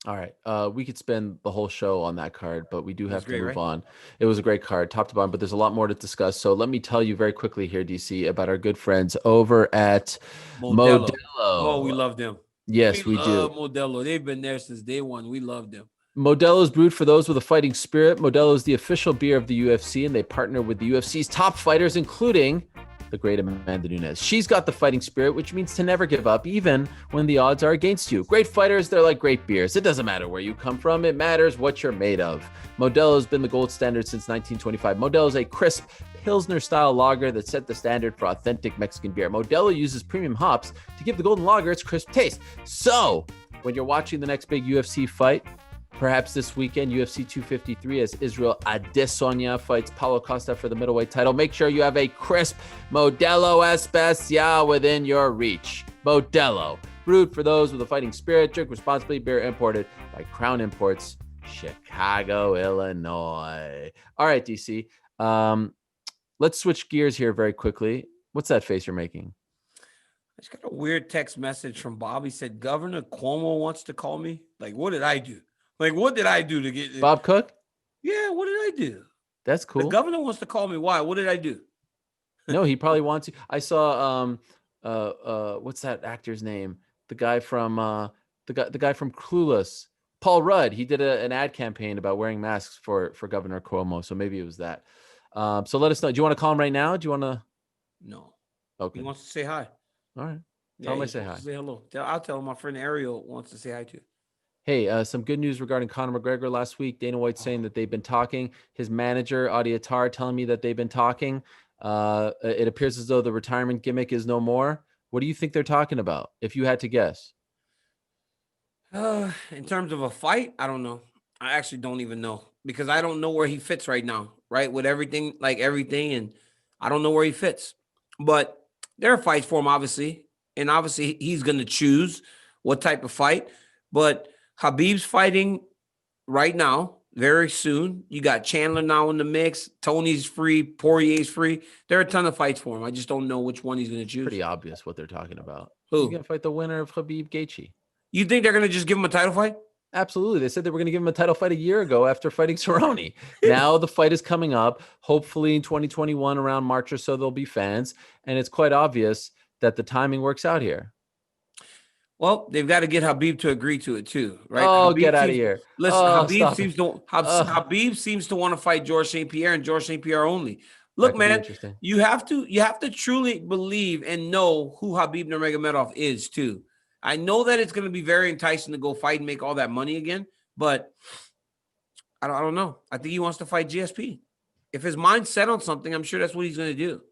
All right. We could spend the whole show on that card, but we do have to move right? on. It was a great card, top to bottom, but there's a lot more to discuss. So let me tell you very quickly here, DC, about our good friends over at Modelo. Oh, we love them. Yes, we do. Modelo. They've been there since day one. We love them. Modelo is brewed for those with a fighting spirit. Modelo is the official beer of the UFC, and they partner with the UFC's top fighters, including the great Amanda Nunes. She's got the fighting spirit, which means to never give up, even when the odds are against you. Great fighters, they're like great beers. It doesn't matter where you come from. It matters what you're made of. Modelo has been the gold standard since 1925. Modelo is a crisp Pilsner-style lager that set the standard for authentic Mexican beer. Modelo uses premium hops to give the golden lager its crisp taste. So, when you're watching the next big UFC fight, perhaps this weekend, UFC 253, as Israel Adesanya fights Paulo Costa for the middleweight title, make sure you have a crisp Modelo Especial within your reach. Modelo, brewed for those with a fighting spirit. Drink responsibly. Beer imported by Crown Imports, Chicago, Illinois. All right, DC. Let's switch gears here very quickly. What's that face you're making? I just got a weird text message from Bob. He said, Governor Cuomo wants to call me. Like, what did I do? Like, what did I do to get Bob Cook? Yeah, what did I do? That's cool. The governor wants to call me. Why? What did I do? No, he probably wants you. I saw what's that actor's name? The guy from Clueless, Paul Rudd. He did an ad campaign about wearing masks for Governor Cuomo. So maybe it was that. So let us know. Do you want to call him right now? Do you want to? No. Okay. He wants to say hi. All right. Tell him I say hi. Say hello. I'll tell him my friend Ariel wants to say hi too. Hey, some good news regarding Conor McGregor last week. Dana White saying that they've been talking. His manager, Adi Attar, telling me that they've been talking. It appears as though the retirement gimmick is no more. What do you think they're talking about, if you had to guess? In terms of a fight, I don't know. I actually don't even know because I don't know where he fits right now, right? With everything, and I don't know where he fits. But there are fights for him, obviously. And obviously, he's going to choose what type of fight. But Khabib's fighting right now, very soon. You got Chandler now in the mix. Tony's free. Poirier's free. There are a ton of fights for him. I just don't know which one he's going to choose. Pretty obvious what they're talking about. Who? He's going to fight the winner of Khabib Gaethje. You think they're going to just give him a title fight? Absolutely. They said they were going to give him a title fight a year ago after fighting Cerrone. Now the fight is coming up. Hopefully in 2021, around March or so, there'll be fans. And it's quite obvious that the timing works out here. Well, they've got to get Khabib to agree to it too, right? Oh, Habib get out of here. Listen, Khabib seems to want to fight Georges St. Pierre and Georges St. Pierre only. Look, man, you have to truly believe and know who Khabib Nurmagomedov is too. I know that it's going to be very enticing to go fight and make all that money again, but I don't know. I think he wants to fight GSP. If his mind's set on something, I'm sure that's what he's going to do.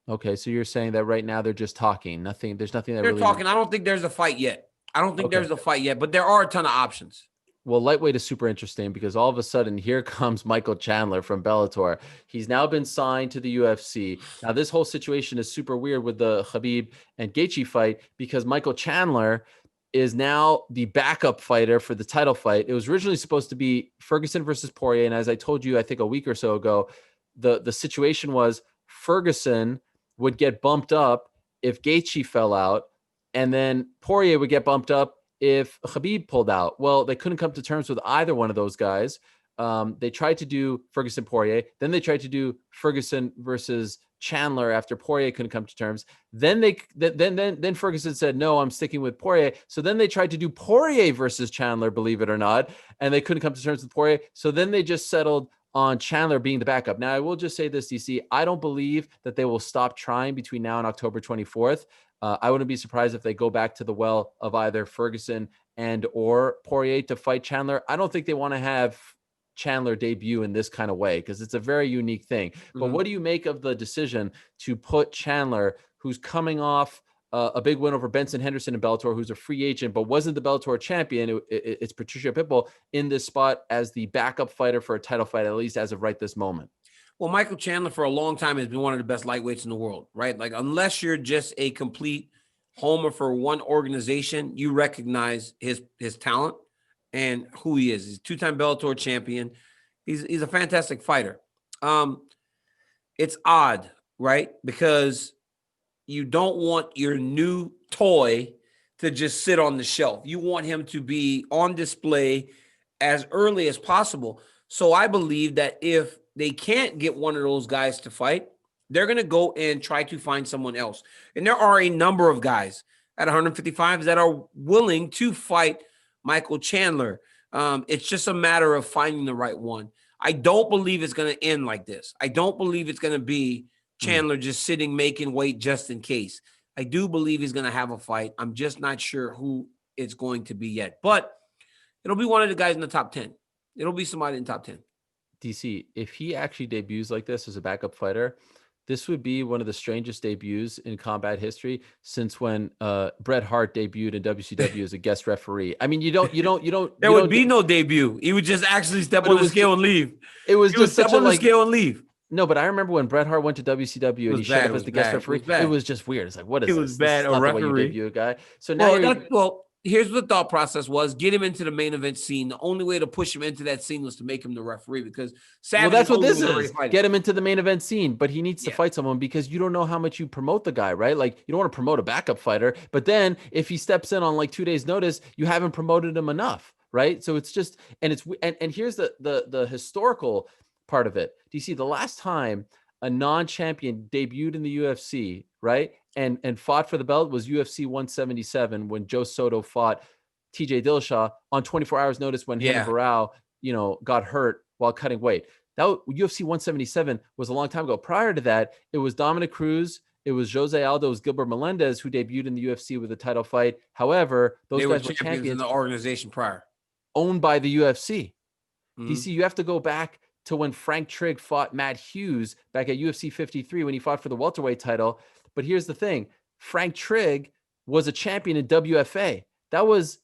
Okay, so you're saying that right now they're just talking. There's nothing that they're really talking. I don't think there's a fight yet. There's a fight yet, but there are a ton of options. Well, lightweight is super interesting because all of a sudden here comes Michael Chandler from Bellator. He's now been signed to the UFC. Now, this whole situation is super weird with the Khabib and Gaethje fight because Michael Chandler is now the backup fighter for the title fight. It was originally supposed to be Ferguson versus Poirier, and as I told you, I think a week or so ago, the situation was Ferguson would get bumped up if Gaethje fell out, and then Poirier would get bumped up if Khabib pulled out. Well, they couldn't come to terms with either one of those guys. They tried to do Ferguson Poirier, then they tried to do Ferguson versus Chandler after Poirier couldn't come to terms. Then then Ferguson said, "No, I'm sticking with Poirier." So then they tried to do Poirier versus Chandler, believe it or not, and they couldn't come to terms with Poirier. So then they just settled on Chandler being the backup. Now, I will just say this, DC, I don't believe that they will stop trying between now and October 24th. I wouldn't be surprised if they go back to the well of either Ferguson and or Poirier to fight Chandler. I don't think they want to have Chandler debut in this kind of way because it's a very unique thing. But what do you make of the decision to put Chandler, who's coming off a big win over Benson Henderson in Bellator, who's a free agent, but wasn't the Bellator champion? It's Patricia Pitbull in this spot as the backup fighter for a title fight, at least as of right this moment. Well, Michael Chandler for a long time has been one of the best lightweights in the world, right? Like, unless you're just a complete homer for one organization, you recognize his talent and who he is. He's a two-time Bellator champion. He's a fantastic fighter. It's odd, right? Because you don't want your new toy to just sit on the shelf. You want him to be on display as early as possible. So I believe that if they can't get one of those guys to fight, they're going to go and try to find someone else. And there are a number of guys at 155 that are willing to fight Michael Chandler. It's just a matter of finding the right one. I don't believe it's going to end like this. I don't believe it's going to be Chandler just sitting, making weight just in case. I do believe he's going to have a fight. I'm just not sure who it's going to be yet. But it'll be one of the guys in the top 10. It'll be somebody in the top 10. DC, if he actually debuts like this as a backup fighter, this would be one of the strangest debuts in combat history since when Bret Hart debuted in WCW as a guest referee. I mean, you don't. There would be no debut. He would just actually step on the scale and leave. It was just step on the scale and leave. No, but I remember when Bret Hart went to WCW and he showed up as the guest referee. It was just weird. It's like, what is this? It was bad. A referee. Debut a guy. So now here's what the thought process was: get him into the main event scene. The only way to push him into that scene was to make him the referee, because Savage. Well, that's what this is. Get him into the main event scene, but he needs to fight someone, because you don't know how much you promote the guy, right? Like, you don't want to promote a backup fighter, but then if he steps in on like 2 days' notice, you haven't promoted him enough, right? So it's just, and here's the historical part of it. Do you see the last time a non-champion debuted in the UFC, right? And fought for the belt was UFC 177 when Joe Soto fought TJ Dillashaw on 24 hours notice when Hannah Barao, got hurt while cutting weight. That UFC 177 was a long time ago. Prior to that, it was Dominic Cruz, it was Jose Aldo, it was Gilbert Melendez who debuted in the UFC with a title fight. However, those guys were champions in the organization prior, owned by the UFC. DC, you have to go back to when Frank Trigg fought Matt Hughes back at UFC 53 when he fought for the welterweight title. But here's the thing. Frank Trigg was a champion in WFA. That was,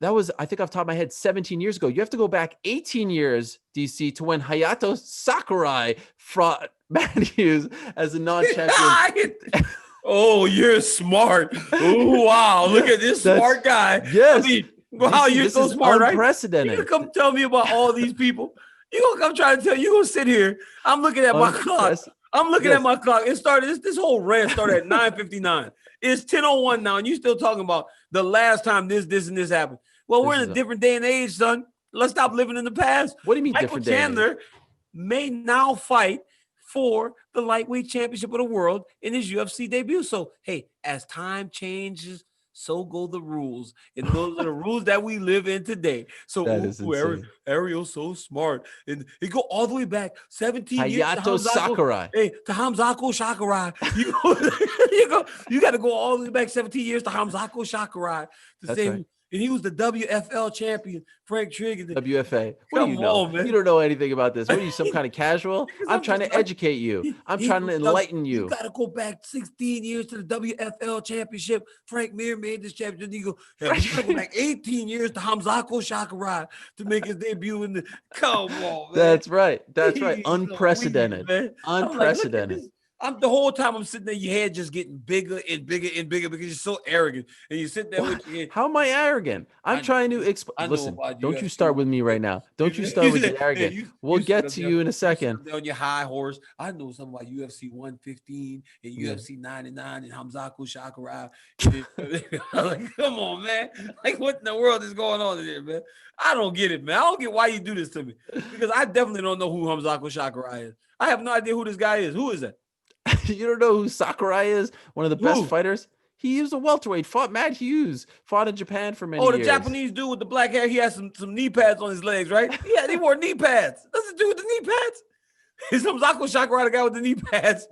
I think off the top of my head, 17 years ago. You have to go back 18 years, DC, to when Hayato Sakurai fought Matt Hughes as a non-champion. Oh, you're smart. Oh, wow. Look at this smart guy. Yes. I mean, wow, you're so smart, unprecedented. Right? You come tell me about all these people. You gonna come try to tell you gonna sit here. I'm looking at my clock. I'm looking at my clock. It started. This whole rant started at 9:59. It's 10:01 now, and you still talking about the last time this, and this happened. Well, we're in a different day and age, son. Let's stop living in the past. What do you mean Michael different day? Chandler may now fight for the lightweight championship of the world in his UFC debut. So, hey, as time changes, so go the rules, and those are the rules that we live in today. So Ariel's so smart, and he go all the way back 17 years Hayato Sakurai. Hey, to Khamzat Sakurai. You got to go all the way back 17 years to Khamzat Sakurai to say. Right. And he was the WFL champion, Frank Trigg. WFA. What do you know? Man. You don't know anything about this. What are you, some kind of casual? I'm trying to educate you. I'm trying to enlighten you. You got to go back 16 years to the WFL championship. Frank Mir made this championship. You got to go back 18 years to Khamzat Sakurai to make his debut in the. Come on, man. That's right. Unprecedented. Weird, unprecedented. The whole time I'm sitting there, your head just getting bigger and bigger and bigger because you're so arrogant. And you sit there with your head. How am I arrogant? I'm trying to explain. Listen, don't you start with me right now. Don't you start with the arrogant. We'll get to you in a second. On your high horse. I know something about UFC 115 and UFC 99 and Khamzat Sakurai. Like, come on, man. Like, what in the world is going on here, man? I don't get it, man. I don't get why you do this to me. Because I definitely don't know who Khamzat Sakurai is. I have no idea who this guy is. Who is that? You don't know who Sakurai is? One of the best fighters? He was a welterweight, fought Matt Hughes, fought in Japan for many years. Oh, the Japanese dude with the black hair, he has some knee pads on his legs, right? Yeah, he wore knee pads. That's the dude with the knee pads. Is Khamzat Sakurai the guy with the knee pads? Is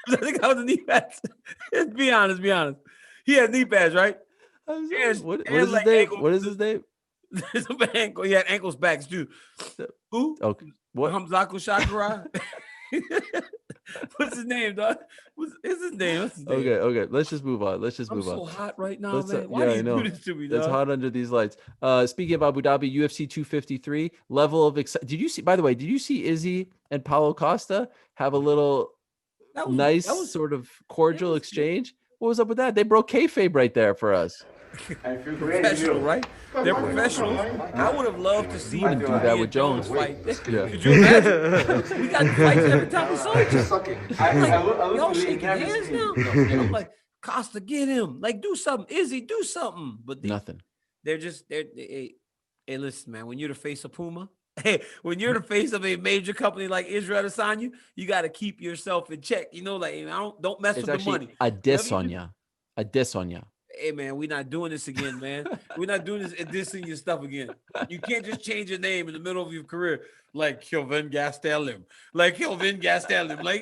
that the guy with the knee pads? Be honest. He has knee pads, right? What is his name? What is his name? He had ankles backs too. Who? Okay. What? Khamzat Sakurai. What's his name, dog? What's his name? Okay. Let's just move on. I'm so hot right now, man. Why do you do this to me, dog? It's hot under these lights. Speaking of Abu Dhabi, UFC 253, level of excitement. By the way, did you see Izzy and Paulo Costa have a little nice sort of cordial exchange? What was up with that? They broke kayfabe right there for us. Professional, right? They're professionals. I would have loved to see them do that with Jones fight. Yeah. Could you imagine? We got fights every time we saw each other. I'm like, y'all shaking hands now? I'm like, Costa, get him. Like, do something. Izzy, do something. But nothing. They're hey, listen, man, when you're the face of Puma, hey, when you're the face of a major company like Israel Adesanya, you got to keep yourself in check. You know, like, don't mess with the money. A diss on ya. Hey, man, we're not doing this again, man. We're not doing this dissing your stuff again. You can't just change your name in the middle of your career like Kelvin Gastelum. Like,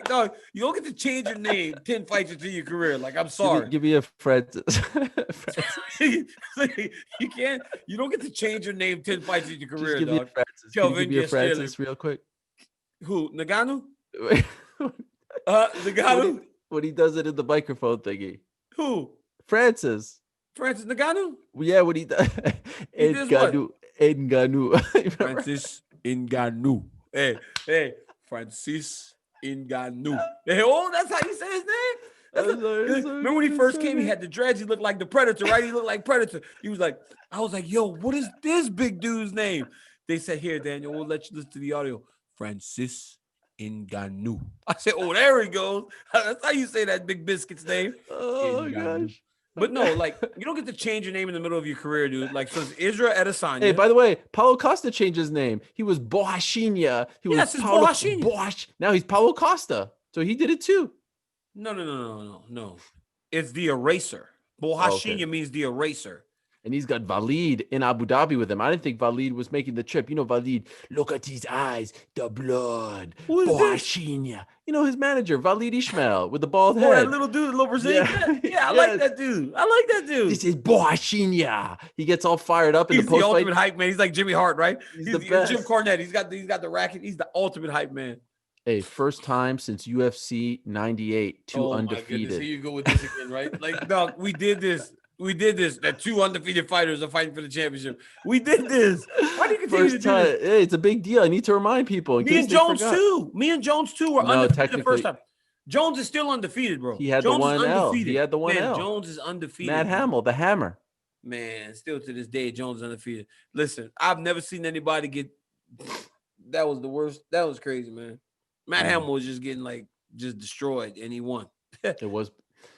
no, you don't get to change your name 10 fights into your career. Like, I'm sorry. Give me a Francis. You can't. You don't get to change your name 10 fights into your career, give dog. Kelvin, give me a Francis real quick. Who? Nagano? Nagano? When he does it in the microphone thingy. Who? Francis Ngannou? Yeah, what he does. Ngannou. Francis Ngannou. Hey, Francis Ngannou. Hey, oh, that's how you say his name? Remember when he first came, he had the dreads. He looked like the Predator, right? He looked like Predator. He was like, I was like, yo, what is this big dude's name? They said, here, Daniel, we'll let you listen to the audio. Francis Ngannou. I said, oh, there he goes. That's how you say that Big Biscuit's name. Oh, gosh. But no, like, you don't get to change your name in the middle of your career, dude. Like, so it's Israel Adesanya. Hey, by the way, Paulo Costa changed his name. He was Boashinya. Yes, it's Boashinya. Boash. Now he's Paulo Costa. So he did it too. No. It's the eraser. Boashinya means the eraser. And he's got Valid in Abu Dhabi with him. I didn't think Valid was making the trip. You know, Valid, look at his eyes, the blood. Boashinya. You know, his manager, Valid Ismail, with the bald head. Oh, that little dude, the little Brazilian. Yeah, I like that dude. This is Boashinya. He gets all fired up in the post-fight. He's the ultimate hype man. He's like Jimmy Hart, right? He's the best. Jim Cornette. He's got the racket. He's the ultimate hype man. Hey, first time since UFC 98, undefeated. My goodness. Here you go with this again, right? Like, dog, we did this. That 2 undefeated fighters are fighting for the championship. We did this. Why do you continue to do this? Hey, it's a big deal. I need to remind people. Me and Jones too were undefeated the first time. Jones is still undefeated, bro. He had the 1L. He had the 1L. Jones is undefeated. Matt Hamill, the Hammer. Man, still to this day, Jones is undefeated. Listen, I've never seen anybody get. That was the worst. That was crazy, man. Matt Hamill was just getting just destroyed, and he won. It was.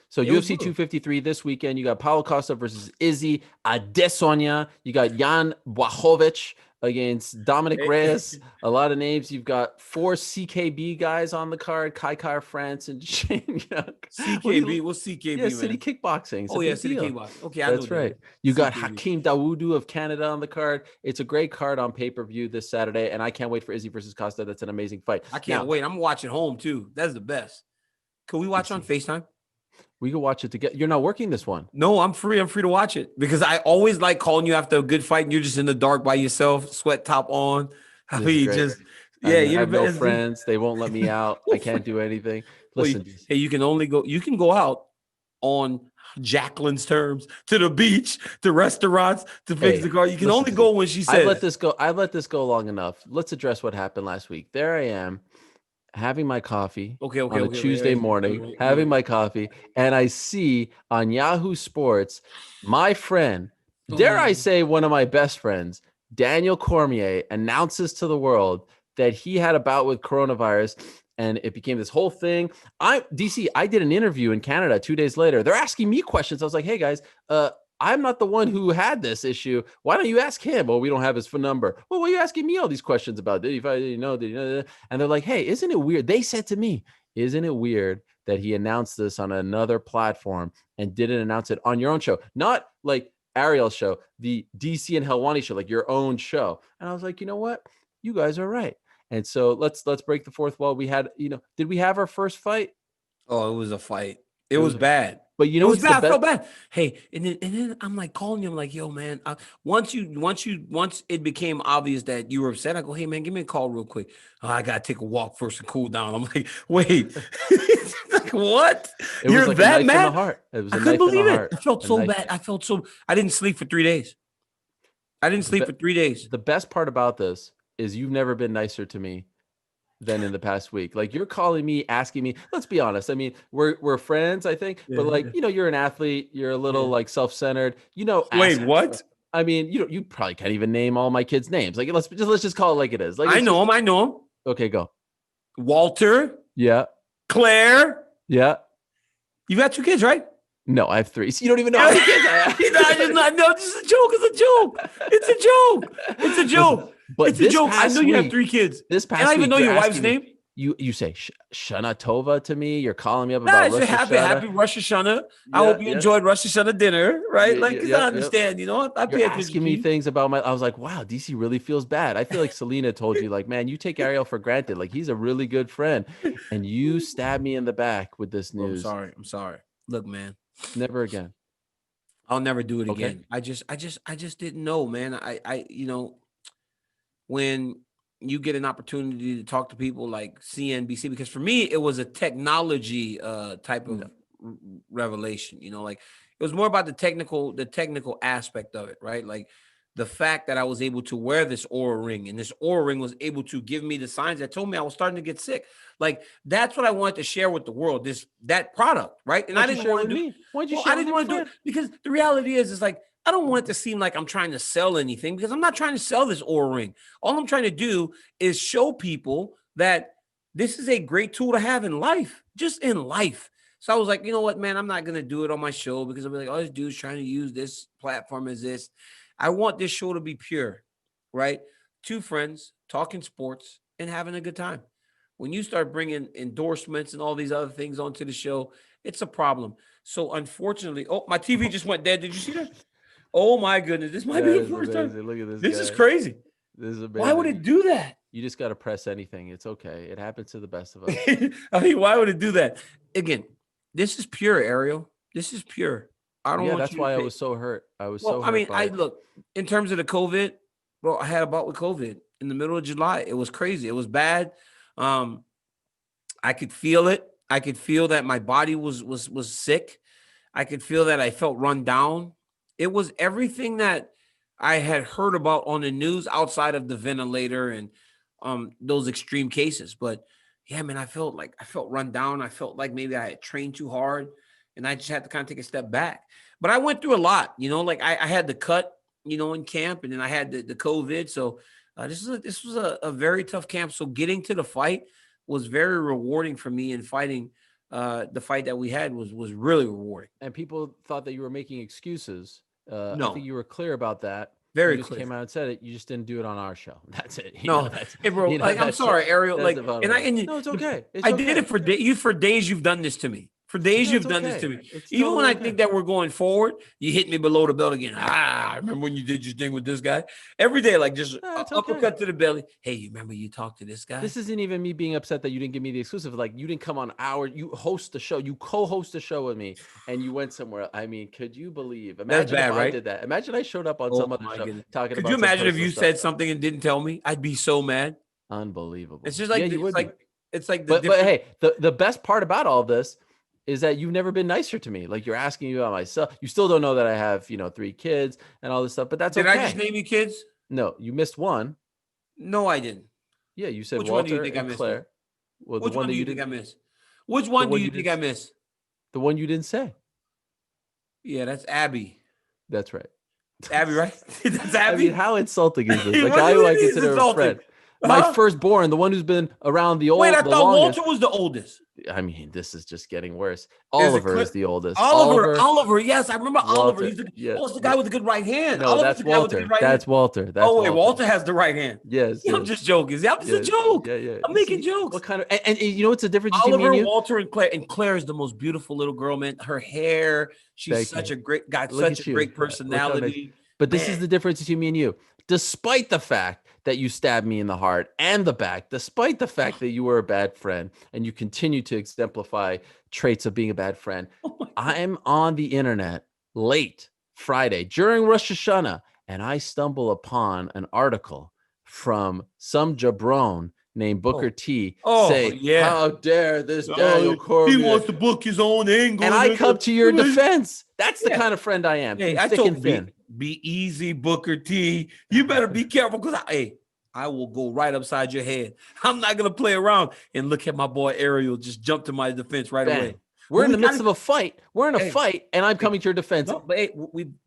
So UFC 253 this weekend, you got Paulo Costa versus Izzy Adesanya. You got Jan Blachowicz against Dominic Reyes. A lot of names. You've got 4 CKB guys on the card: Kai France and Shane Young. CKB, what's CKB? Yeah, City Kickboxing. It's City Kickboxing. Okay, that's right. You got CKB. Hakeem Dawodu of Canada on the card. It's a great card on pay-per-view this Saturday, and I can't wait for Izzy versus Costa. That's an amazing fight. I can't wait. I'm watching home too. That's the best. Can we watch on FaceTime? We can watch it together. You're not working this one. No, I'm free. I'm free to watch it because I always like calling you after a good fight and you're just in the dark by yourself, sweat top on. I have no friends. They won't let me out. I can't do anything. Listen, hey, you can go out on Jacqueline's terms to the beach, to restaurants, to fix the car. You can only go when she says. I let this go long enough. Let's address what happened last week. There I am, having my coffee on a Tuesday morning, having my coffee, and I see on Yahoo Sports, my friend, dare I say one of my best friends, Daniel Cormier, announces to the world that he had a bout with coronavirus, and it became this whole thing. I did an interview in Canada 2 days later. They're asking me questions. I was like, hey guys, I'm not the one who had this issue. Why don't you ask him? Well, we don't have his phone number. Well, what are you asking me all these questions about? Did you know? And they're like, hey, isn't it weird? They said to me, isn't it weird that he announced this on another platform and didn't announce it on your own show? Not like Ariel's show, the DC and Helwani show, like your own show. And I was like, you know what? You guys are right. And so let's break the fourth wall. We had, did we have our first fight? Oh, it was a fight. It was bad. But you It know was what's bad. the I felt best? bad. Hey, and then I'm like calling you. I'm like, yo, man. Once it became obvious that you were upset, I go, hey, man, give me a call real quick. Oh, I gotta take a walk first and cool down. I'm like, wait, like, what? It was You're like a that knife in the mad? heart. It was I a couldn't knife in the believe it. heart. I felt A so knife. bad. I didn't sleep for 3 days. I didn't sleep for 3 days. The best part about this is you've never been nicer to me than in the past week. Like, you're calling me, asking me, let's be honest. I mean, we're friends, I think, but like, you're an athlete, you're a little like self-centered, Wait, ask. what? I mean, you probably can't even name all my kids' names. Like, let's just call it like it is. Like, I know him. I know him. Okay, go. Walter, Yeah. Claire. Yeah. You got 2 kids, right? No, I have 3. So you don't even know how many kids I have. No, this is a joke. It's a joke. It's a joke. It's a joke. But it's a joke. I know you have 3 kids. This past and I even week, know you're your wife's asking me- name. You say Shana Tova to me. You're calling me up Nah, about it's Rosh happy Hashanah. Rosh Hashanah. I hope you enjoyed Rosh Hashanah dinner, right? Yeah, Like, 'cause I understand, I pay You're attention asking to me you. things about I was like, wow, DC really feels bad. I feel like Selena told you, like, man, you take Ariel for granted. Like, he's a really good friend. And you stab me in the back with this news. I'm sorry. Look, man. Never again. I'll never do it Okay. again. I just didn't know, man. When you get an opportunity to talk to people like CNBC, because for me, it was a technology type of revelation, like it was more about the technical aspect of it, right? Like the fact that I was able to wear this Oura ring, and this Oura ring was able to give me the signs that told me I was starting to get sick. Like, that's what I wanted to share with the world, that product, right? And I didn't want to do it. Why'd you share I didn't want to do it because the reality is like, I don't want it to seem like I'm trying to sell anything, because I'm not trying to sell this Oura ring. All I'm trying to do is show people that this is a great tool to have in life, just in life. So I was like, you know what, man, I'm not going to do it on my show, because I'll be like, oh, this dude's trying to use this platform as this. I want this show to be pure, right? 2 friends talking sports and having a good time. When you start bringing endorsements and all these other things onto the show, it's a problem. So unfortunately, my TV just went dead. Did you see that? Oh my goodness. This might be the first time. Look at this. This is crazy. This is amazing. Why would it do that? You just got to press anything. It's okay. It happens to the best of us. I mean, why would it do that? Again, this is pure, Ariel. This is pure. I don't want that's you why to I was so hurt. I was so hurt. I mean, look, in terms of the COVID, bro, I had a bout with COVID in the middle of July. It was crazy. It was bad. I could feel it. I could feel that my body was sick. I could feel that I felt run down. It was everything that I had heard about on the news outside of the ventilator and those extreme cases. But yeah, man, I felt run down. I felt like maybe I had trained too hard, and I just had to kind of take a step back. But I went through a lot, like I had the cut, in camp, and then I had the COVID. So this was a very tough camp. So getting to the fight was very rewarding for me, and fighting the fight that we had was really rewarding. And people thought that you were making excuses. No. I think you were clear about that. Very you just clear. Came out and said it. You just didn't do it on our show. That's it. Hey, bro. I'm sorry, Ariel. No, it's okay. I did it for days. You've done this to me. For days you've done this to me. Even when I think that we're going forward, you hit me below the belt again. I remember when you did your thing with this guy? Every day, like just uppercut to the belly. Hey, you remember you talked to this guy? This isn't even me being upset that you didn't give me the exclusive. Like, you didn't come on you host the show. You co-host the show with me, and you went somewhere. I mean, could you believe? Imagine That's bad, if right? I did that. Imagine I showed up on some other show talking could about. You imagine if you stuff. said something and didn't tell me? I'd be so mad. Unbelievable. It's just like it's like. But hey, the best part about all this is that you've never been nicer to me. Like, you're asking me about myself. You still don't know that I have, 3 kids and all this stuff, but that's okay. Did I just name you kids? No, you missed one. No, I didn't. Yeah, you said Which Walter one do you think I missed? Claire. Well, Which one do you think I missed? Which one do you think I missed? The one you didn't say. Yeah, that's Abby. That's right. Abby, right? That's Abby. I mean, how insulting is this? The guy who I consider a friend. My firstborn, the one who's been around the oldest. Wait, I thought Walter was the oldest. I mean, this is just getting worse. Oliver is the oldest. Oliver. Yes, I remember Oliver. He's the guy with the good right hand. No, that's Walter. That's Walter. Walter has the right hand. Yes. I'm just joking. I'm just a joke. Yeah. I'm making jokes. What kind of? And you know what's the difference between Oliver, me and you? Walter, and Claire. And Claire is the most beautiful little girl, man. Her hair. She's such a great personality. But this is the difference between me and you. Despite the fact that you stabbed me in the heart and the back, despite the fact that you were a bad friend and you continue to exemplify traits of being a bad friend. I'm on the internet late Friday during Rosh Hashanah, and I stumble upon an article from some jabron named Booker T saying, how dare this Daniel Cormier? He wants to book his own angle. And I come to your defense. That's the kind of friend I am. Hey, I told you, be easy, Booker T. You better be careful because I will go right upside your head. I'm not going to play around. And look at my boy Ariel just jump to my defense right away. We're in the midst of a fight. We're in a fight, and I'm coming to your defense. No, but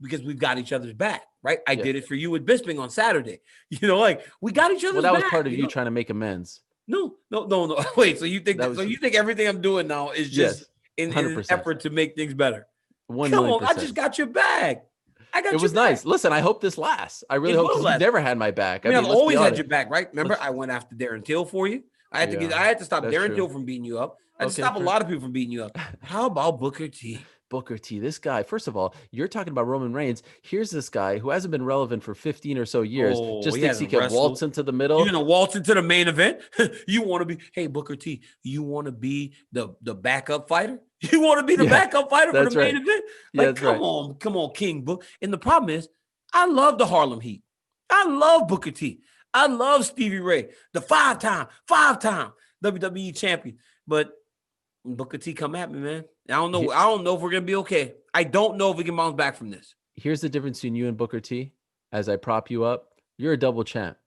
because we've got each other's back, right? I did it for you with Bisping on Saturday. You know, like we got each other's back. Well, that was part of you trying to make amends. No. Wait, so you think you think everything I'm doing now is just in an effort to make things better? 1 Come million%. on, I just got your back. It was nice. Listen, I hope this lasts. I really hope you've never had my back. I mean, I've always had your back, right? Remember, I went after Darren Till for you. I had to stop Darren Till from beating you up. I had to stop a lot of people from beating you up. How about Booker T? Booker T, this guy, first of all, you're talking about Roman Reigns. Here's this guy who hasn't been relevant for 15 or so years. Just thinks he can waltz into the middle. You're going to waltz into the main event? You want to be, hey, Booker T, you want to be the backup fighter? You want to be the backup fighter for the main event? Like, come on, King Book. And the problem is, I love the Harlem Heat. I love Booker T. I love Stevie Ray, the five-time WWE champion. But Booker T, come at me, man. I don't know if we're gonna be okay. I don't know if we can bounce back from this. Here's the difference between you and Booker T. As I prop you up, you're a double champ.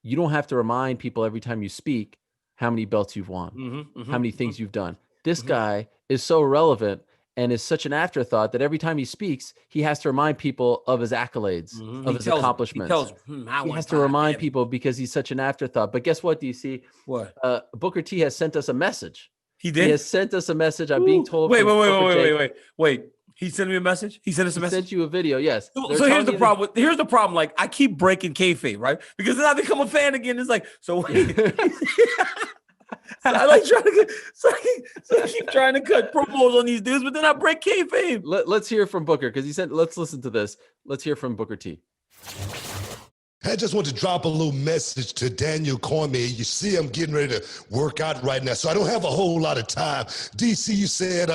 You don't have to remind people every time you speak how many belts you've won, how many things you've done. This guy is so relevant and is such an afterthought that every time he speaks, he has to remind people of his accolades, of his accomplishments. He has to remind people because he's such an afterthought. But guess what, DC? What? Booker T has sent us a message. He did? He has sent us a message. I'm being told. Wait. He sent me a message? He sent us a message? He sent you a video, yes. So here's the problem. Here's the problem. Like, I keep breaking kayfabe, right? Because then I become a fan again. It's like, so wait. I keep trying to cut promos on these dudes, but then I break kayfabe. Let's hear from Booker because he said, let's listen to this. Let's hear from Booker T. I just want to drop a little message to Daniel Cormier. You see, I'm getting ready to work out right now, so I don't have a whole lot of time. DC, you said,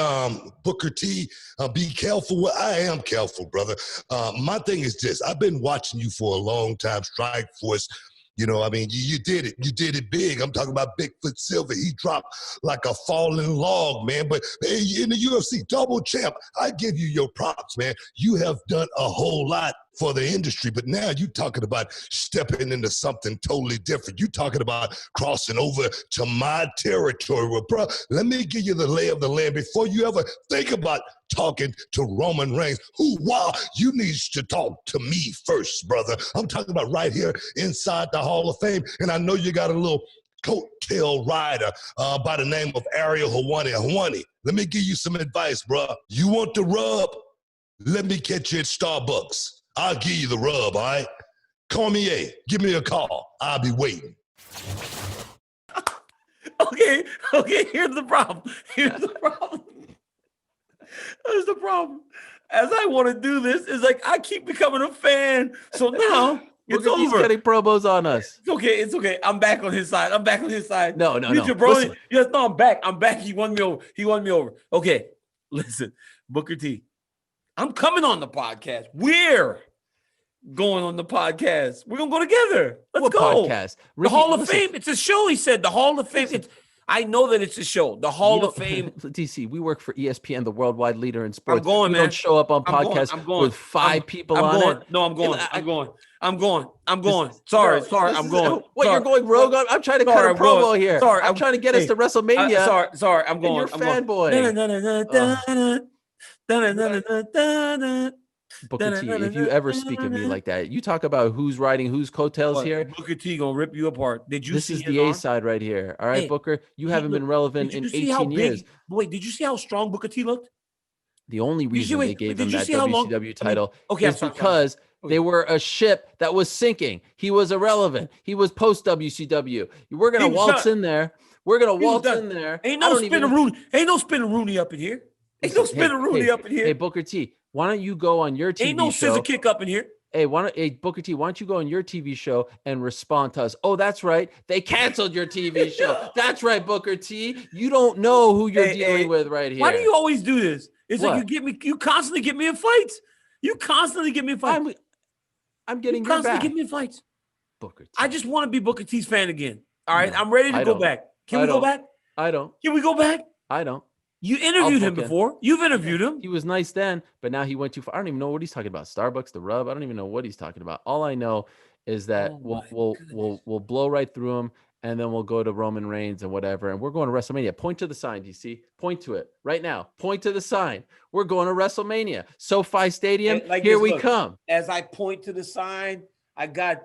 Booker T, be careful. Well, I am careful, brother. My thing is this. I've been watching you for a long time, Strike Force. You know, I mean, you did it. You did it big. I'm talking about Bigfoot Silver. He dropped like a falling log, man. But in the UFC, double champ, I give you your props, man. You have done a whole lot for the industry, but now you're talking about stepping into something totally different. You're talking about crossing over to my territory. Well, bro, let me give you the lay of the land before you ever think about talking to Roman Reigns. You need to talk to me first, brother. I'm talking about right here inside the Hall of Fame, and I know you got a little coattail rider by the name of Ariel Helwani. Let me give you some advice, bro. You want the rub? Let me catch you at Starbucks. I'll give you the rub, all right? Cormier, give me a call. I'll be waiting. Okay, here's the problem. Here's the problem. As I want to do this, it's like I keep becoming a fan. So now it's over. He's getting promos on us. It's okay. I'm back on his side. No. Bro, yes, no, I'm back. He won me over. Okay, listen, Booker T. I'm coming on the podcast. We're going on the podcast. We're going to go together. Let's go. Podcast? The Hall of Fame. It's a show, he said. The Hall of Fame. I know that it's a show. The Hall of Fame. DC, we work for ESPN, the worldwide leader in sports. I'm going, man. We don't show up on podcasts with five people on it. No, I'm going. Sorry, I'm going. What, you're going rogue on? I'm trying to cut a promo here. Sorry, I'm trying to get us to WrestleMania. Sorry, I'm going. You're fanboy. Booker T, if you ever speak of me like that, you talk about who's riding whose coattails here. Booker T gonna rip you apart. This is the A side right here. All right, Booker, you haven't been relevant in 18 years. Wait, did you see how strong Booker T looked? The only reason they gave him that WCW title is because they were a ship that was sinking. He was irrelevant. He was post WCW. We're gonna waltz in there. Ain't no spinner-rooney up in here. Ain't no spinner-rooney up in here. Hey, Booker T, why don't you go on your TV show? Ain't no scissor kick up in here. Hey, Booker T, why don't you go on your TV show and respond to us? Oh, that's right. They canceled your TV show. That's right, Booker T. You don't know who you're dealing with right here. Why do you always do this? It's what? like you constantly get me in fights. You constantly get me in fights. I'm getting you constantly your back. get me in fights. Booker T. I just want to be Booker T's fan again. All right, I'm ready to go back. Can we go back? I don't. Can we go back? I don't. You interviewed him before. You've interviewed him. He was nice then, but now he went too far. I don't even know what he's talking about. Starbucks, the rub. I don't even know what he's talking about. All I know is that we'll blow right through him, and then we'll go to Roman Reigns and whatever. And we're going to WrestleMania. Point to the sign, DC. Point to it right now. Point to the sign. We're going to WrestleMania. SoFi Stadium. Here we come. As I point to the sign, I got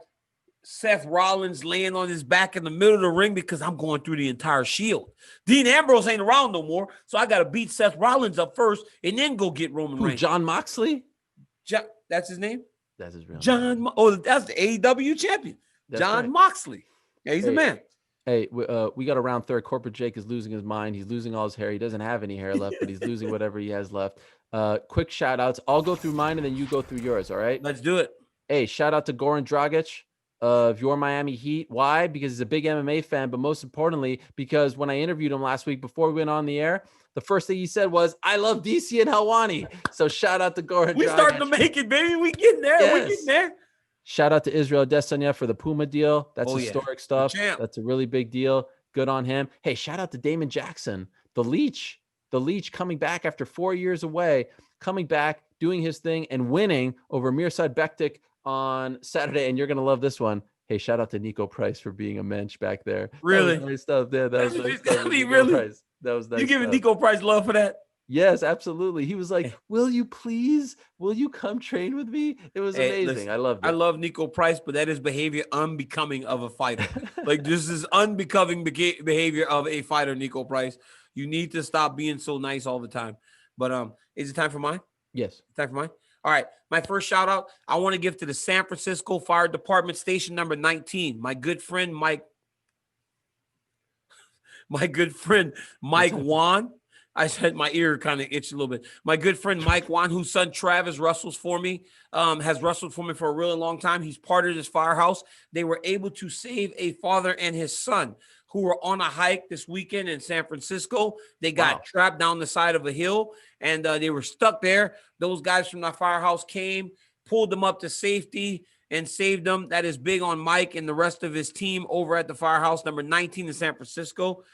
Seth Rollins laying on his back in the middle of the ring because I'm going through the entire Shield. Dean Ambrose ain't around no more, so I got to beat Seth Rollins up first and then go get Roman Reigns. John Moxley? That's his name? That's his real name. That's the AEW champion. That's John right. Moxley. Yeah, he's a man. Hey, we got a round third. Corporate Jake is losing his mind. He's losing all his hair. He doesn't have any hair left, but he's losing whatever he has left. Quick shout outs. I'll go through mine and then you go through yours, all right? Let's do it. Hey, shout out to Goran Dragic of your Miami Heat. Why? Because he's a big MMA fan, but most importantly, because when I interviewed him last week before we went on the air, the first thing he said was, I love DC and Helwani. So shout out to Goran Dragic. We starting to make it, baby. We getting there. Yes. We're getting there. Shout out to Israel Adesanya for the Puma deal. That's historic stuff. That's a really big deal. Good on him. Hey, shout out to Damon Jackson, the Leech coming back after 4 years away, coming back, doing his thing and winning over Mirsad Bektik on Saturday, and you're gonna love this one. Hey, shout out to Nico Price for being a mensch back there. Really? That was nice stuff. Yeah, that was nice stuff. Really? Price. That was nice. You giving Nico Price love for that? Yes, absolutely. He was like, "Will you come train with me?" It was amazing. Listen, I loved it. I love Nico Price, but that is behavior unbecoming of a fighter. Like this is unbecoming behavior of a fighter, Nico Price. You need to stop being so nice all the time. But is it time for mine? Yes. Time for mine. All right, my first shout out I want to give to the San Francisco Fire Department Station number 19. My good friend Mike Wan. I said my ear kind of itched a little bit. My good friend Mike Wan, whose son Travis wrestles for me, has wrestled for me for a really long time. He's part of this firehouse. They were able to save a father and his son who were on a hike this weekend in San Francisco. They got trapped down the side of a hill, and they were stuck there. Those guys from the firehouse came, pulled them up to safety, and saved them. That is big on Mike and the rest of his team over at the firehouse, number 19 in San Francisco.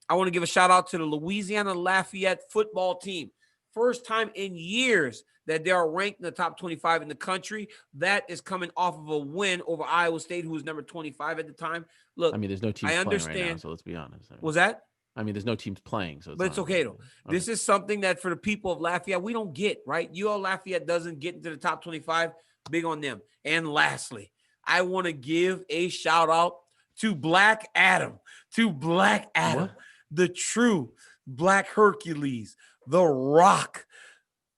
I want to give a shout out to the Louisiana Lafayette football team. First time in years that they are ranked in the top 25 in the country. That is coming off of a win over Iowa State, who was number 25 at the time. Look, I mean, there's no teams playing right now, so let's be honest. Was that? I mean, there's no teams playing, so but it's okay though. Okay. This is something that for the people of Lafayette, we don't get, right? UL Lafayette doesn't get into the top 25. Big on them. And lastly, I want to give a shout out to Black Adam. What? The true Black Hercules, the Rock,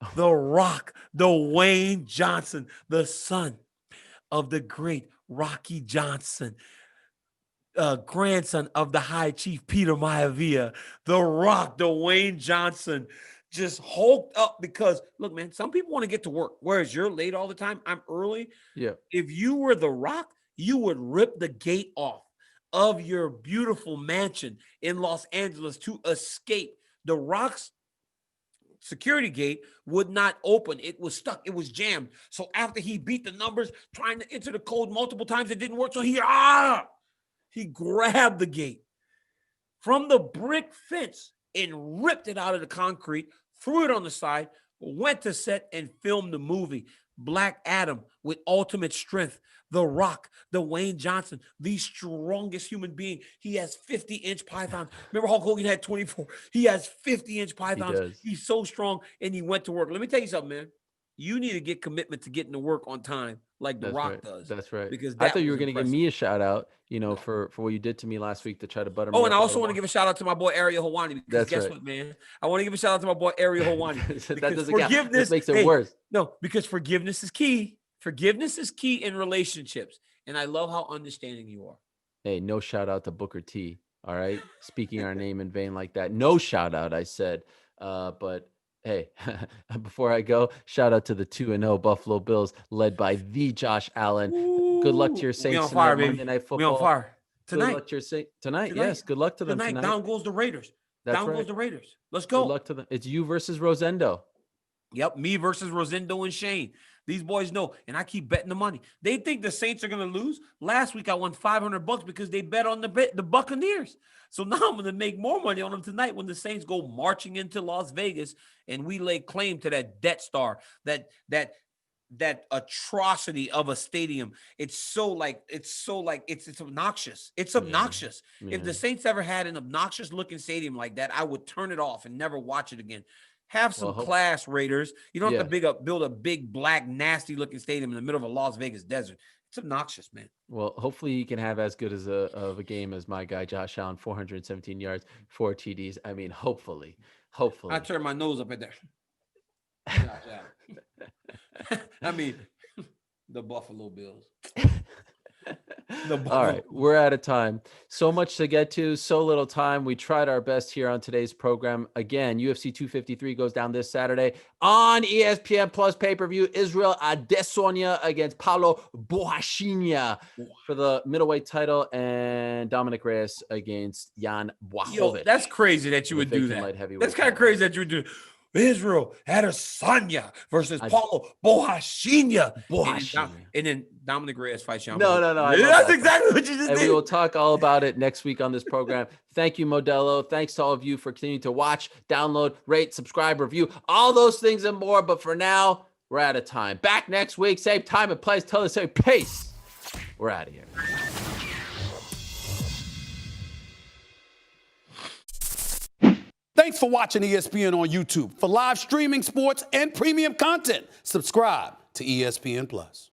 Dwayne Johnson, the son of the great Rocky Johnson, grandson of the High Chief Peter Maia, the Rock, Dwayne Johnson, just hulked up because, look, man, some people want to get to work, whereas you're late all the time. I'm early. Yeah. If you were the Rock, you would rip the gate off of your beautiful mansion in Los Angeles to escape. The Rock's security gate would not open. It was stuck. It was jammed. So after he beat the numbers, trying to enter the code multiple times, it didn't work. So he grabbed the gate from the brick fence and ripped it out of the concrete, threw it on the side, went to set and filmed the movie. Black Adam with ultimate strength. The Rock, Dwayne Johnson, the strongest human being. He has 50-inch pythons. Remember Hulk Hogan had 24? He has 50-inch pythons. He's so strong, and he went to work. Let me tell you something, man. You need to get commitment to getting to work on time like The Rock does. That's right. Because I thought you were going to give me a shout out, for what you did to me last week to try to butter me up. And I also want to give a shout out to my boy Ariel Helwani. Because guess what, man? I want to give a shout out to my boy Ariel Helwani. That doesn't count. This makes it worse. No, because forgiveness is key. Forgiveness is key in relationships. And I love how understanding you are. Hey, no shout out to Booker T. All right. Speaking our name in vain like that. No shout out, I said. But Hey, before I go, shout out to the 2-0 Buffalo Bills, led by the Josh Allen. Good luck to your Saints we on tonight, fire, baby. Monday Night Football. We on fire. Good luck to your Saints tonight. Yes, good luck to them tonight. Down goes the Raiders. That's down right. goes the Raiders. Let's go. Good luck to them. It's you versus Rosendo. Yep, me versus Rosendo and Shane. These boys know, and I keep betting the money. They think the Saints are going to lose. Last week I won $500 because they bet on the Buccaneers. So now I'm going to make more money on them tonight when the Saints go marching into Las Vegas and we lay claim to that Death Star, that atrocity of a stadium. It's obnoxious. It's obnoxious. Yeah. If the Saints ever had an obnoxious looking stadium like that, I would turn it off and never watch it again. Have some class, Raiders. You don't have to build a big, black, nasty-looking stadium in the middle of a Las Vegas desert. It's obnoxious, man. Well, hopefully you can have as good as of a game as my guy Josh Allen, 417 yards, 4 TDs. I mean, hopefully. I turn my nose up at there. I mean, the Buffalo Bills. All right, we're out of time. So much to get to, so little time. We tried our best here on today's program. Again, UFC 253 goes down this Saturday on ESPN Plus pay-per-view. Israel Adesanya against Paulo Borrachinha for the middleweight title, and Dominic Reyes against Jan Błachowicz. Yo, that's crazy that you would do that. That's kind of crazy that you would do. Israel Adesanya versus Paulo Borrachinha. And then Dominic Reyes fights Jan. No. That's exactly what you just did. We will talk all about it next week on this program. Thank you, Modelo. Thanks to all of you for continuing to watch, download, rate, subscribe, review, all those things and more. But for now, we're out of time. Back next week, same time and place. Tell us, say peace. We're out of here. Thanks for watching ESPN on YouTube. For live streaming, sports, and premium content, subscribe to ESPN Plus.